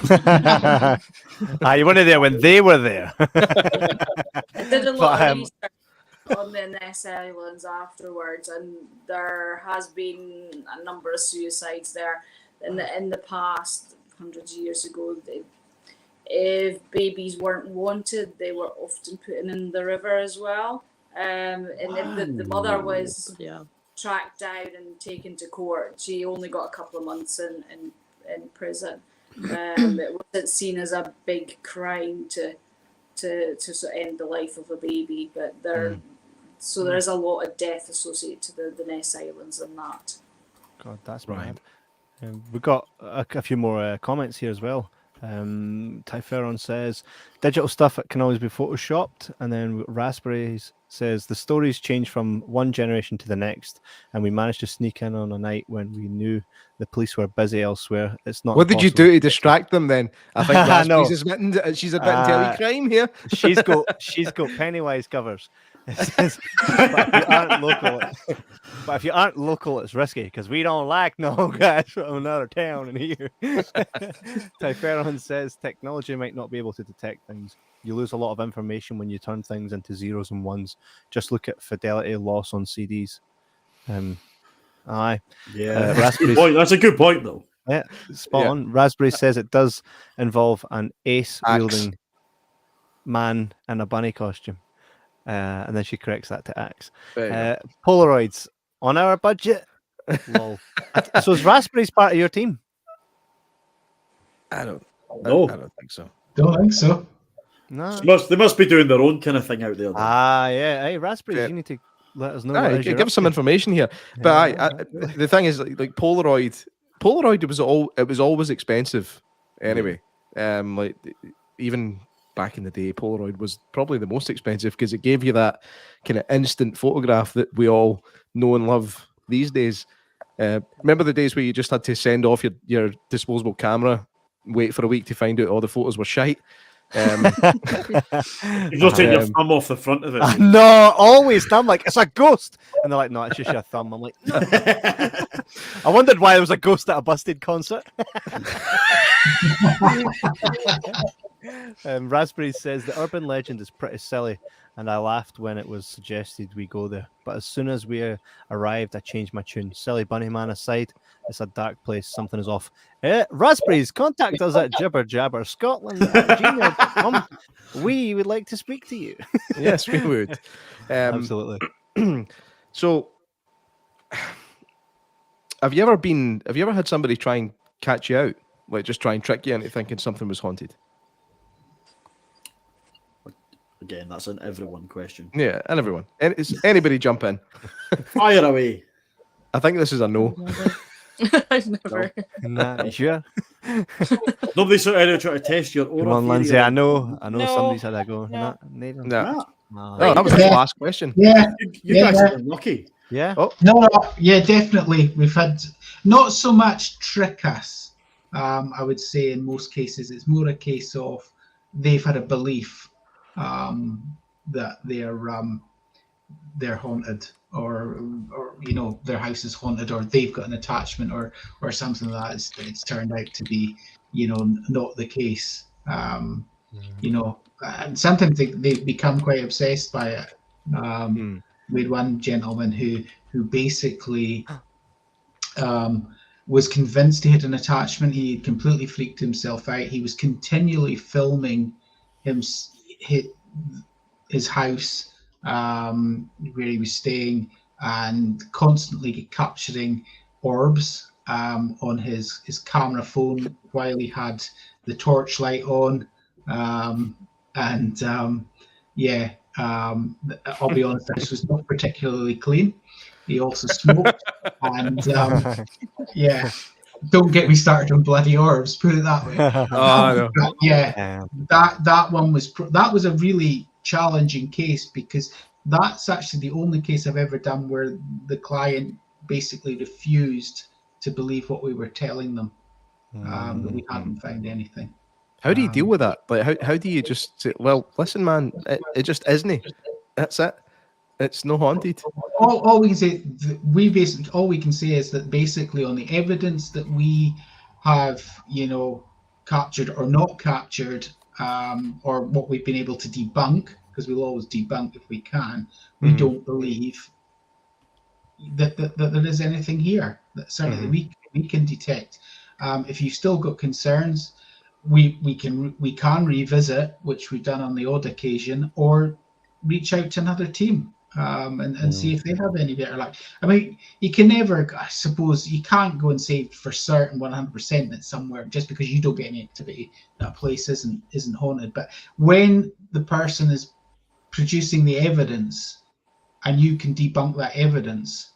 You weren't there when they were there. I did a lot of research on the Ness Islands afterwards, and there has been a number of suicides there in the past, hundreds of years ago. If babies weren't wanted, they were often put in the river as well. And if the mother was tracked down and taken to court, she only got a couple of months in prison. It wasn't seen as a big crime to sort of end the life of a baby, but so there is a lot of death associated to the Ness Islands and that. God, that's right. We've got a few more comments here as well. Typheron says digital stuff can always be photoshopped, and then Raspberries says the stories change from one generation to the next, and we managed to sneak in on a night when we knew the police were busy elsewhere. It's not. What did you do to distract them then? I think Raspberries she's admitting to a crime here. she's got Pennywise covers. It says, but if you aren't local, it's risky because we don't like no guys from another town in here. Typheron says technology might not be able to detect things. You lose a lot of information when you turn things into zeros and ones. Just look at fidelity loss on CDs. That's a good point, though. Yeah, spot on. Raspberry says it does involve an ace wielding man in a bunny costume. And then she corrects that to axe. Polaroids on our budget. Lol. So is Raspberries part of your team? I don't think so. Don't think so. No. They must be doing their own kind of thing out there. Hey, Raspberries, you need to let us know. Give some information here. But the thing is, like Polaroid was always expensive. Anyway, like even back in the day, Polaroid was probably the most expensive because it gave you that kind of instant photograph that we all know and love these days. Remember the days where you just had to send off your disposable camera, wait for a week to find out all the photos were shite? You've not taken your thumb off the front of it. No, always. I'm like, it's a ghost. And they're like, no, it's just your thumb. I'm like, no. I wondered why there was a ghost at a Busted concert. Raspberry says the urban legend is pretty silly, and I laughed when it was suggested we go there. But as soon as we arrived, I changed my tune. Silly bunny man aside, it's a dark place. Something is off. Raspberries, contact us at jibberjabberscotland@gmail.com. We would like to speak to you. Yes, we would. Absolutely. So, have you ever had somebody try and catch you out, like just try and trick you into thinking something was haunted? Again, that's an everyone question. Yeah, and everyone. Anybody jump in? Fire away. I think this is a no. I've never. Nah, sure. Nobody's trying to test your aura. Come on, Lindsay. I know No. somebody's had a go. No. No, that was the last question. Yeah, You guys are lucky. Yeah. Oh. No, yeah, definitely. We've had not so much trick us. I would say in most cases, it's more a case of they've had a belief that they're haunted, or their house is haunted, or they've got an attachment, or something like that. It's turned out to be not the case. And sometimes they become quite obsessed by it. We had one gentleman who basically was convinced he had an attachment. He had completely freaked himself out. He was continually filming his house where he was staying, and constantly capturing orbs on his camera phone while he had the torchlight on. I'll be honest, this was not particularly clean. He also smoked, and don't get me started on bloody orbs. Put it that way. That one was a really challenging case, because that's actually the only case I've ever done where the client basically refused to believe what we were telling them, that we hadn't found anything. How do you deal with that? Like, how do you just say, well, listen, man, it just isn't. That's it. It's no haunted. All we can say, all we can say is that basically on the evidence that we have, captured or not captured, or what we've been able to debunk, because we'll always debunk if we can, we don't believe that there is anything here that certainly we can detect. If you've still got concerns, we can revisit, which we've done on the odd occasion, or reach out to another team and see if they have any better luck. I mean, you can never, I suppose, you can't go and say for certain 100% that somewhere, just because you don't get any activity, that place isn't haunted. But when the person is producing the evidence and you can debunk that evidence,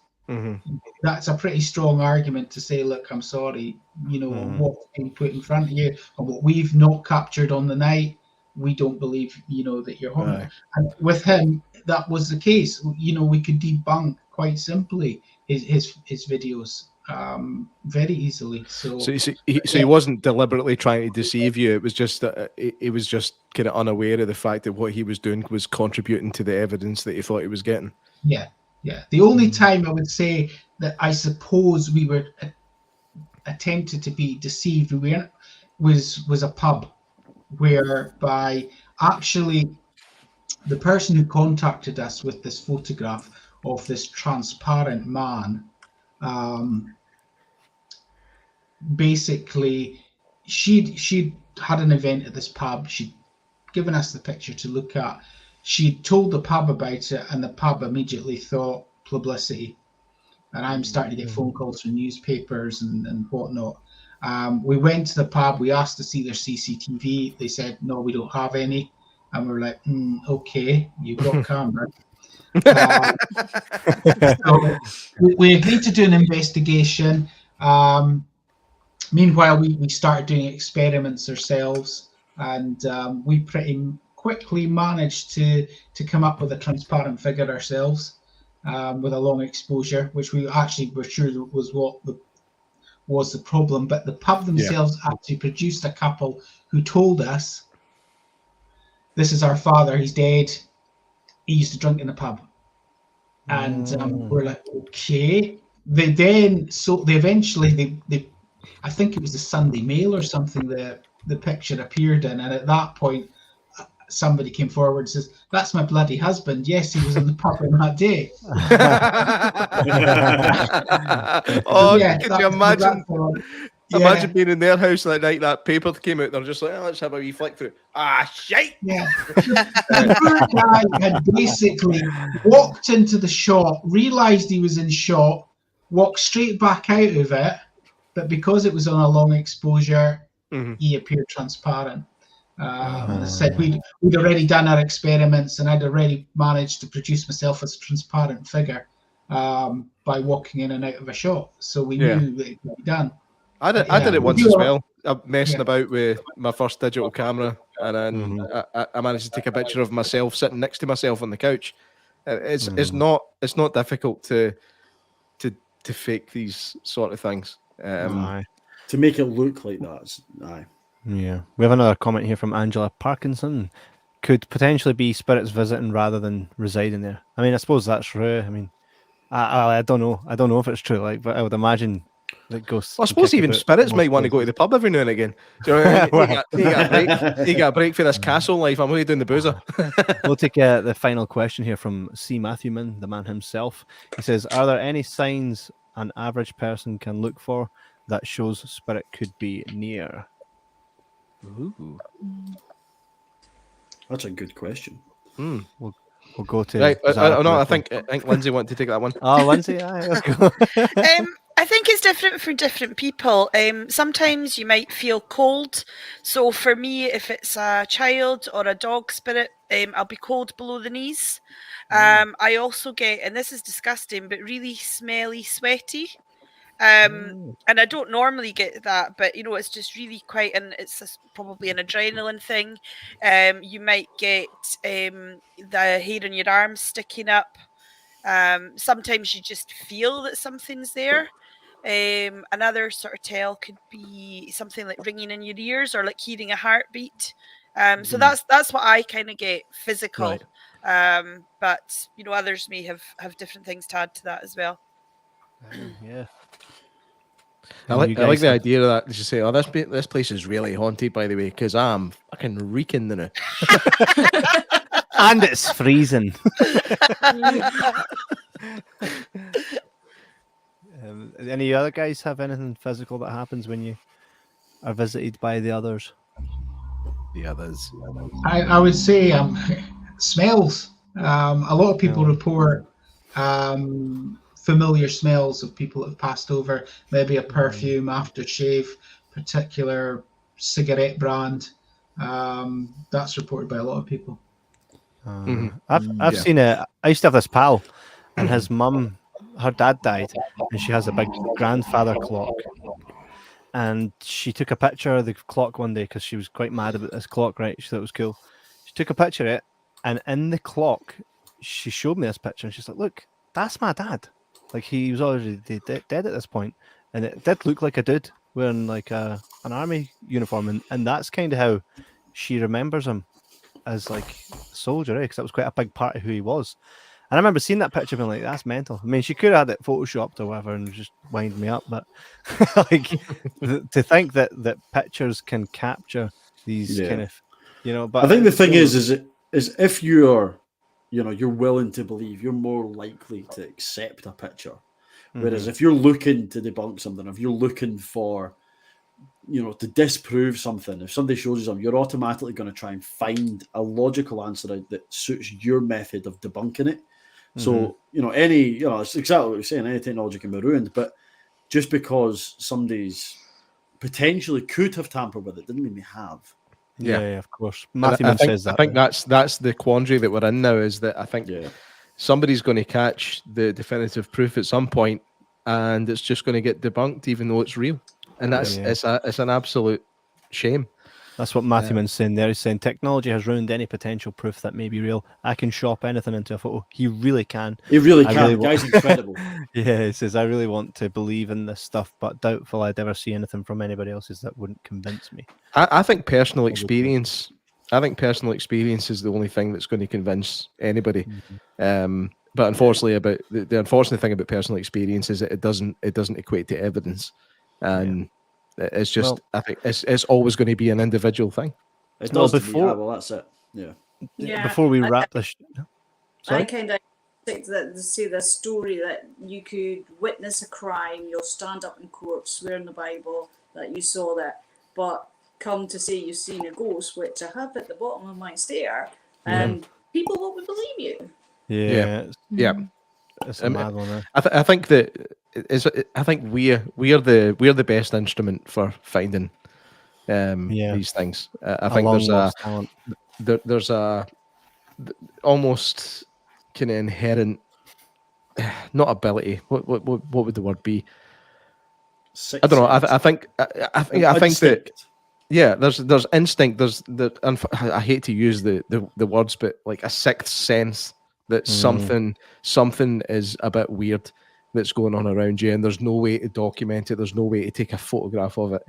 that's a pretty strong argument to say, look, I'm sorry, what's been put in front of you and what we've not captured on the night, we don't believe, that you're haunted. Right. And with him, that was the case. We could debunk quite simply his videos very easily. So he wasn't deliberately trying to deceive you. It was just that he was just kind of unaware of the fact that what he was doing was contributing to the evidence that he thought he was getting. Yeah. The only time I would say that I suppose we were attempted to be deceived was a pub, whereby actually the person who contacted us with this photograph of this transparent man, basically she'd had an event at this pub. She'd given us the picture to look at. She told the pub about it, and the pub immediately thought publicity. And I'm starting to get phone calls from newspapers and whatnot. We went to the pub. We asked to see their CCTV. They said, no, we don't have any. And we're like, okay, you've got camera. So we agreed to do an investigation. Meanwhile, we started doing experiments ourselves, and we pretty quickly managed to come up with a transparent figure ourselves, with a long exposure, which we actually were sure was what was the problem. But the pub themselves actually produced a couple who told us, this is our father, he's dead, he used to drink in the pub. And we're like, okay. They eventually I think it was the Sunday Mail or something the picture appeared in, and at that point somebody came forward and says, that's my bloody husband. Yes, he was in the pub on that day. Can you imagine? Imagine being in their house that night, that paper came out, they're just like, let's have a wee flick through. Shite! Yeah. The guy had basically walked into the shop, realised he was in shot, walked straight back out of it, but because it was on a long exposure, he appeared transparent. I said we'd already done our experiments, and I'd already managed to produce myself as a transparent figure by walking in and out of a shot. So we knew that it could be done. I did it once as well. I'm messing about with my first digital camera, and then I managed to take a picture of myself sitting next to myself on the couch. It's not difficult to fake these sort of things. To make it look like that. Yeah, we have another comment here from Angela Parkinson. Could potentially be spirits visiting rather than residing there. I mean, I suppose that's true. I mean, I don't know. I don't know if it's true. But I would imagine that ghosts. Well, I suppose even spirits might want to go to the pub every now and again. Do you know what I mean? You got a break for this castle life. I'm really doing the boozer. We'll take the final question here from C. Matthewman, the man himself. He says, are there any signs an average person can look for that shows spirit could be near? Ooh. That's a good question. We'll go to right. I think Lindsay wanted to take that one. Oh, Lindsay, let's go. I think it's different for different people. Sometimes you might feel cold. So for me, if it's a child or a dog spirit, I'll be cold below the knees. I also get, and this is disgusting, but really smelly, sweaty. And I don't normally get that, but it's just really quite, and it's probably an adrenaline thing. You might get the hair on your arms sticking up. Sometimes you just feel that something's there. Another sort of tell could be something like ringing in your ears or like hearing a heartbeat. So that's what I kind of get physical. Right. But others may have different things to add to that as well. Yeah. I like the idea of that. You say, "Oh, this place is really haunted, by the way, because I'm fucking reeking in it, and it's freezing." Any other guys have anything physical that happens when you are visited by the others? The others. I would say smells. A lot of people report familiar smells of people that have passed over, maybe a perfume, aftershave, particular cigarette brand. That's reported by a lot of people. I've seen it. I used to have this pal, and his mum, her dad died, and she has a big grandfather clock. And she took a picture of the clock one day because she was quite mad about this clock, right? She thought it was cool. She took a picture of it, and in the clock, she showed me this picture, and she's like, "Look, that's my dad. Like, he was already dead at this point, and it did look like a dude wearing like an army uniform, and that's kind of how she remembers him as like a soldier, because that was quite a big part of who he was." And I remember seeing that picture being like, "That's mental." I mean, she could have had it photoshopped or whatever and just wind me up, but like to think that pictures can capture these kind of, But I think the thing is if you're willing to believe, you're more likely to accept a picture. Whereas if you're looking to debunk something, if you're looking for, to disprove something, if somebody shows you something, you're automatically going to try and find a logical answer that suits your method of debunking it. So, it's exactly what you're saying, any technology can be ruined, but just because somebody's potentially could have tampered with it didn't mean they have. Yeah, of course. Matthew says that. I think that's the quandary that we're in now, is that I think somebody's going to catch the definitive proof at some point, and it's just going to get debunked, even though it's real. And that's it's an absolute shame. That's what Matthewman's saying there. He's saying technology has ruined any potential proof that may be real. I can shop anything into a photo. He really can. He really can. The guy's incredible. Yeah, he says, "I really want to believe in this stuff, but doubtful I'd ever see anything from anybody else's that wouldn't convince me." I think personal experience. I think personal experience is the only thing that's going to convince anybody. But unfortunately, the unfortunate thing about personal experience is that it doesn't equate to evidence, and it's just, I think it's always going to be an individual thing. It does before. Well, that's it. Yeah. Before we wrap this, I kind of think that see the story that you could witness a crime, you'll stand up in court, swear in the Bible that you saw that, but come to say you've seen a ghost, which I have at the bottom of my stair, people won't believe you. Yeah. It's a mad one. I think that I think we're the best instrument for finding these things. I think there's a almost kind of inherent, not ability. What would the word be? I don't know. I think that there's instinct. I hate to use the words, but like a sixth sense that something is a bit weird that's going on around you, and there's no way to document it. There's no way to take a photograph of it,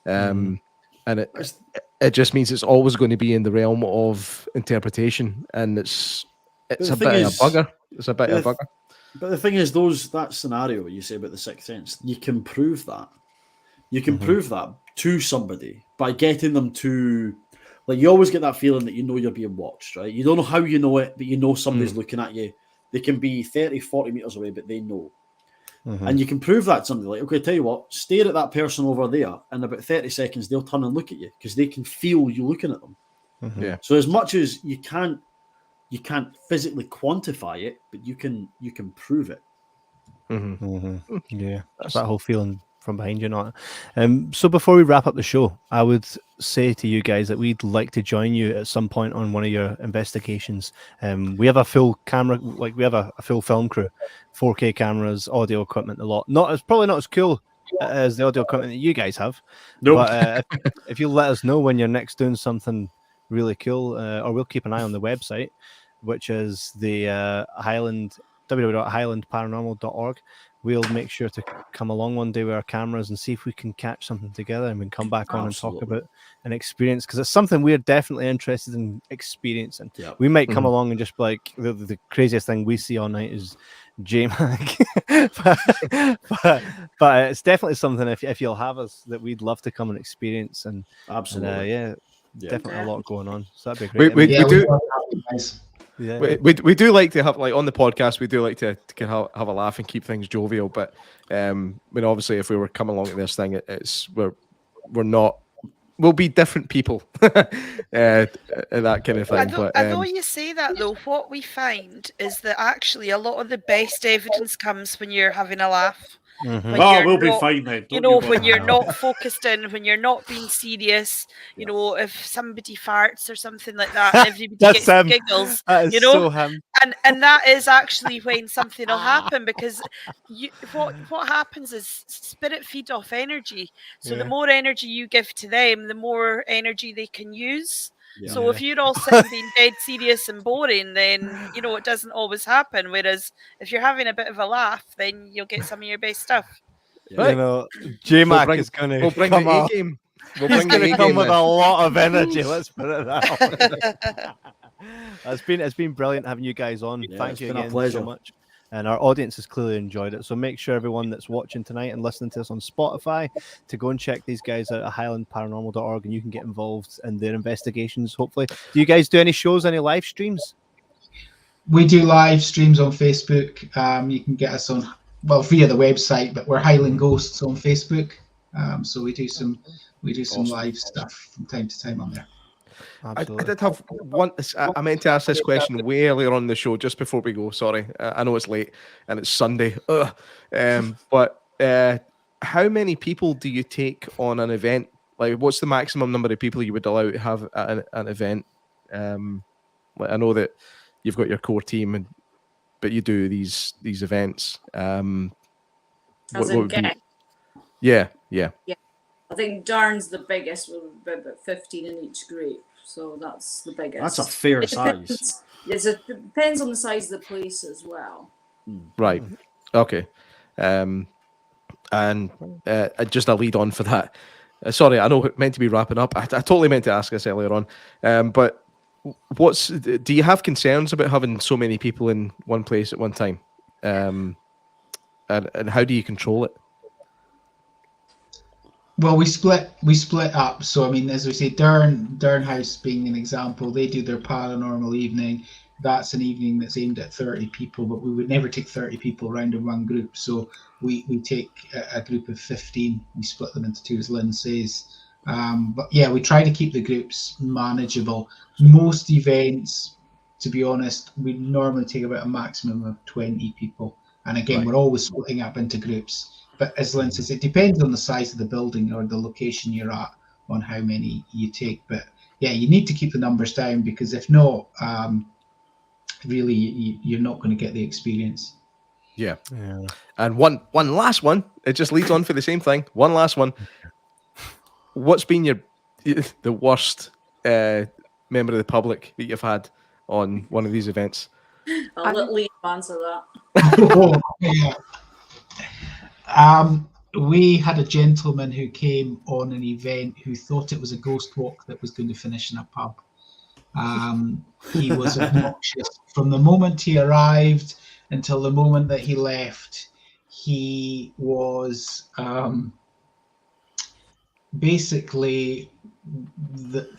and it just means it's always going to be in the realm of interpretation, and it's a bit of a bugger. It's a bit of a bugger. But the thing is, that scenario you say about the sixth sense, you can prove that. You can prove that to somebody by getting them to, like, you always get that feeling that you're being watched, right? You don't know how you know it, but you know somebody's looking at you. They can be 30, 40 meters away, but they know. And you can prove that to somebody. Like, okay, tell you what, stare at that person over there, and about 30 seconds, they'll turn and look at you because they can feel you looking at them. Yeah. So as much as you can't physically quantify it, but you can prove it. Yeah, that's that whole feeling from behind you, not. So before we wrap up the show, I would say to you guys that we'd like to join you at some point on one of your investigations. We have a full camera, like we have a full film crew, 4K cameras, audio equipment, a lot. It's probably not as cool as the audio equipment that you guys have. Nope. But if you let us know when you're next doing something really cool, or we'll keep an eye on the website, which is the www.highlandparanormal.org. We'll make sure to come along one day with our cameras and see if we can catch something together, and we can come back on and talk about an experience, because it's something we're definitely interested in experiencing. Yep. We might come along and just be like, the craziest thing we see all night is J-Mac. but it's definitely something, if you'll have us, that we'd love to come and experience. And absolutely, definitely a lot going on. So that'd be We great. do. Yeah. We do like to have, like, on the podcast, we do like to have a laugh and keep things jovial. But obviously, if we were coming along to this thing, we're not. We'll be different people, that kind of thing. Although you say that, though, what we find is that actually a lot of the best evidence comes when you're having a laugh. We'll be fine then. When you're not focused in, when you're not being serious, if somebody farts or something like that, and everybody gets giggles, so him. And that is actually when something will happen, because what happens is spirit feed off energy. So the more energy you give to them, the more energy they can use. Yeah. So if you're all sitting being dead serious and boring, then it doesn't always happen. Whereas if you're having a bit of a laugh, then you'll get some of your best stuff. Yeah. J-Mac is going to come up. He's going to come with a lot of energy. Let's put it that way. It's been brilliant having you guys on. Thank you again so much. And our audience has clearly enjoyed it. So make sure everyone that's watching tonight and listening to us on Spotify to go and check these guys out at highlandparanormal.org, and you can get involved in their investigations, hopefully. Do you guys do any shows, any live streams? We do live streams on Facebook. You can get us on, via the website, but we're Highland Ghosts on Facebook. So we do some live stuff from time to time on there. I did have one. I meant to ask this question way earlier on the show, just before we go. Sorry, I know it's late and it's Sunday. But how many people do you take on an event? Like, what's the maximum number of people you would allow to have at an event? I know that you've got your core team, but you do these events. As in guests? Yeah. I think Darn's the biggest, with about 15 in each group. So that's the biggest. That's a fair size. It depends on the size of the place as well. Right. Okay. And just a lead on for that. Sorry, I know it meant to be wrapping up. I totally meant to ask this earlier on. But do you have concerns about having so many people in one place at one time? And how do you control it? Well, we split up. So I mean, as we say, Durn House being an example, they do their paranormal evening. That's an evening that's aimed at 30 people, but we would never take 30 people around in one group. So we take a group of 15. We split them into two, as Lynn says. But yeah, we try to keep the groups manageable. Most events, to be honest, we normally take about a maximum of 20 people. And again, we're always splitting up into groups. But as Lynn says, it depends on the size of the building or the location you're at on how many you take. But yeah, you need to keep the numbers down, because if not, really, you're not going to get the experience. Yeah. And one last one. It just leads on for the same thing. One last one. What's been the worst member of the public that you've had on one of these events? I'll let Liam answer that. We had a gentleman who came on an event who thought it was a ghost walk that was going to finish in a pub. He was obnoxious from the moment he arrived until the moment that he left. He was basically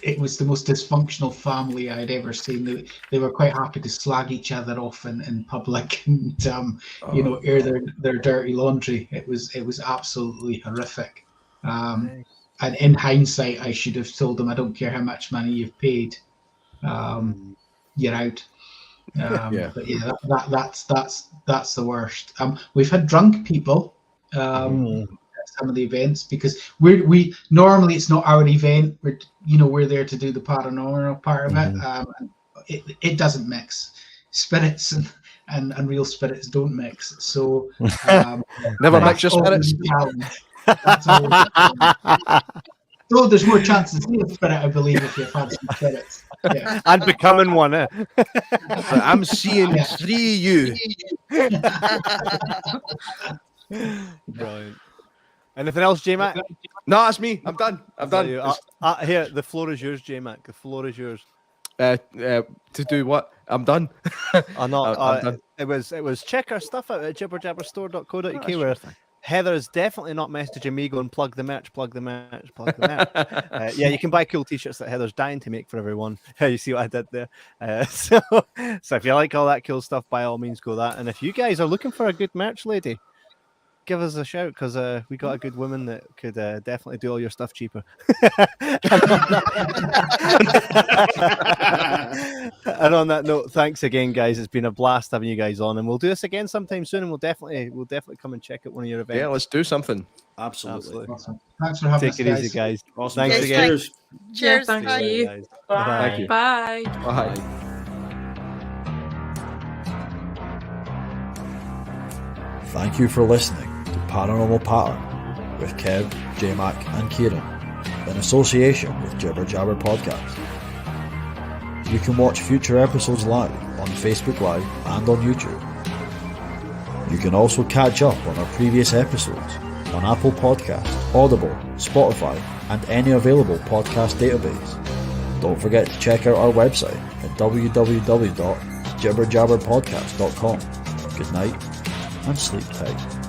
it was the most dysfunctional family I'd ever seen. They were quite happy to slag each other off in public and air their dirty laundry. It was absolutely horrific. And in hindsight, I should have told them, I don't care how much money you've paid, you're out. Yeah. But yeah, that's the worst. We've had drunk people at some of the events because we normally it's not our event. We're there to do the paranormal part of it. And it doesn't mix. Spirits and real spirits don't mix. So Never mix your spirits. That's always a challenge. So there's more chance to see a spirit, I believe, if you've had some spirits. Yeah. And becoming one, eh? I'm seeing 3 you. Brilliant. Anything else, J-Mac? No, that's me. I'm done. I'm done. Here, the floor is yours, J-Mac. The floor is yours. To do what? I'm done. I'm done. It was check our stuff out at jibberjabberstore.co.uk where Heather's definitely not messaging me going plug the merch. Yeah, you can buy cool t-shirts that Heather's dying to make for everyone. You see what I did there? So if you like all that cool stuff, by all means go that. And if you guys are looking for a good merch lady, give us a shout because we got a good woman that could definitely do all your stuff cheaper. And on that note, thanks again, guys. It's been a blast having you guys on, and we'll do this again sometime soon. And we'll definitely come and check out one of your events. Yeah, let's do something. Absolutely. Awesome. Thanks for having us, Take it easy, guys. Awesome. Thanks Yes, again. Cheers. Cheers. Thank Bye. you. Guys. Bye. Thank you. Bye. Bye. Thank you for listening to Paranormal Pattern with Kev, J-Mac and Kieran in association with Jibber Jabber Podcast. You can watch future episodes live on Facebook Live and on YouTube. You can also catch up on our previous episodes on Apple Podcasts, Audible, Spotify and any available podcast database. Don't forget to check out our website at www.jibberjabberpodcast.com. Good night and sleep tight.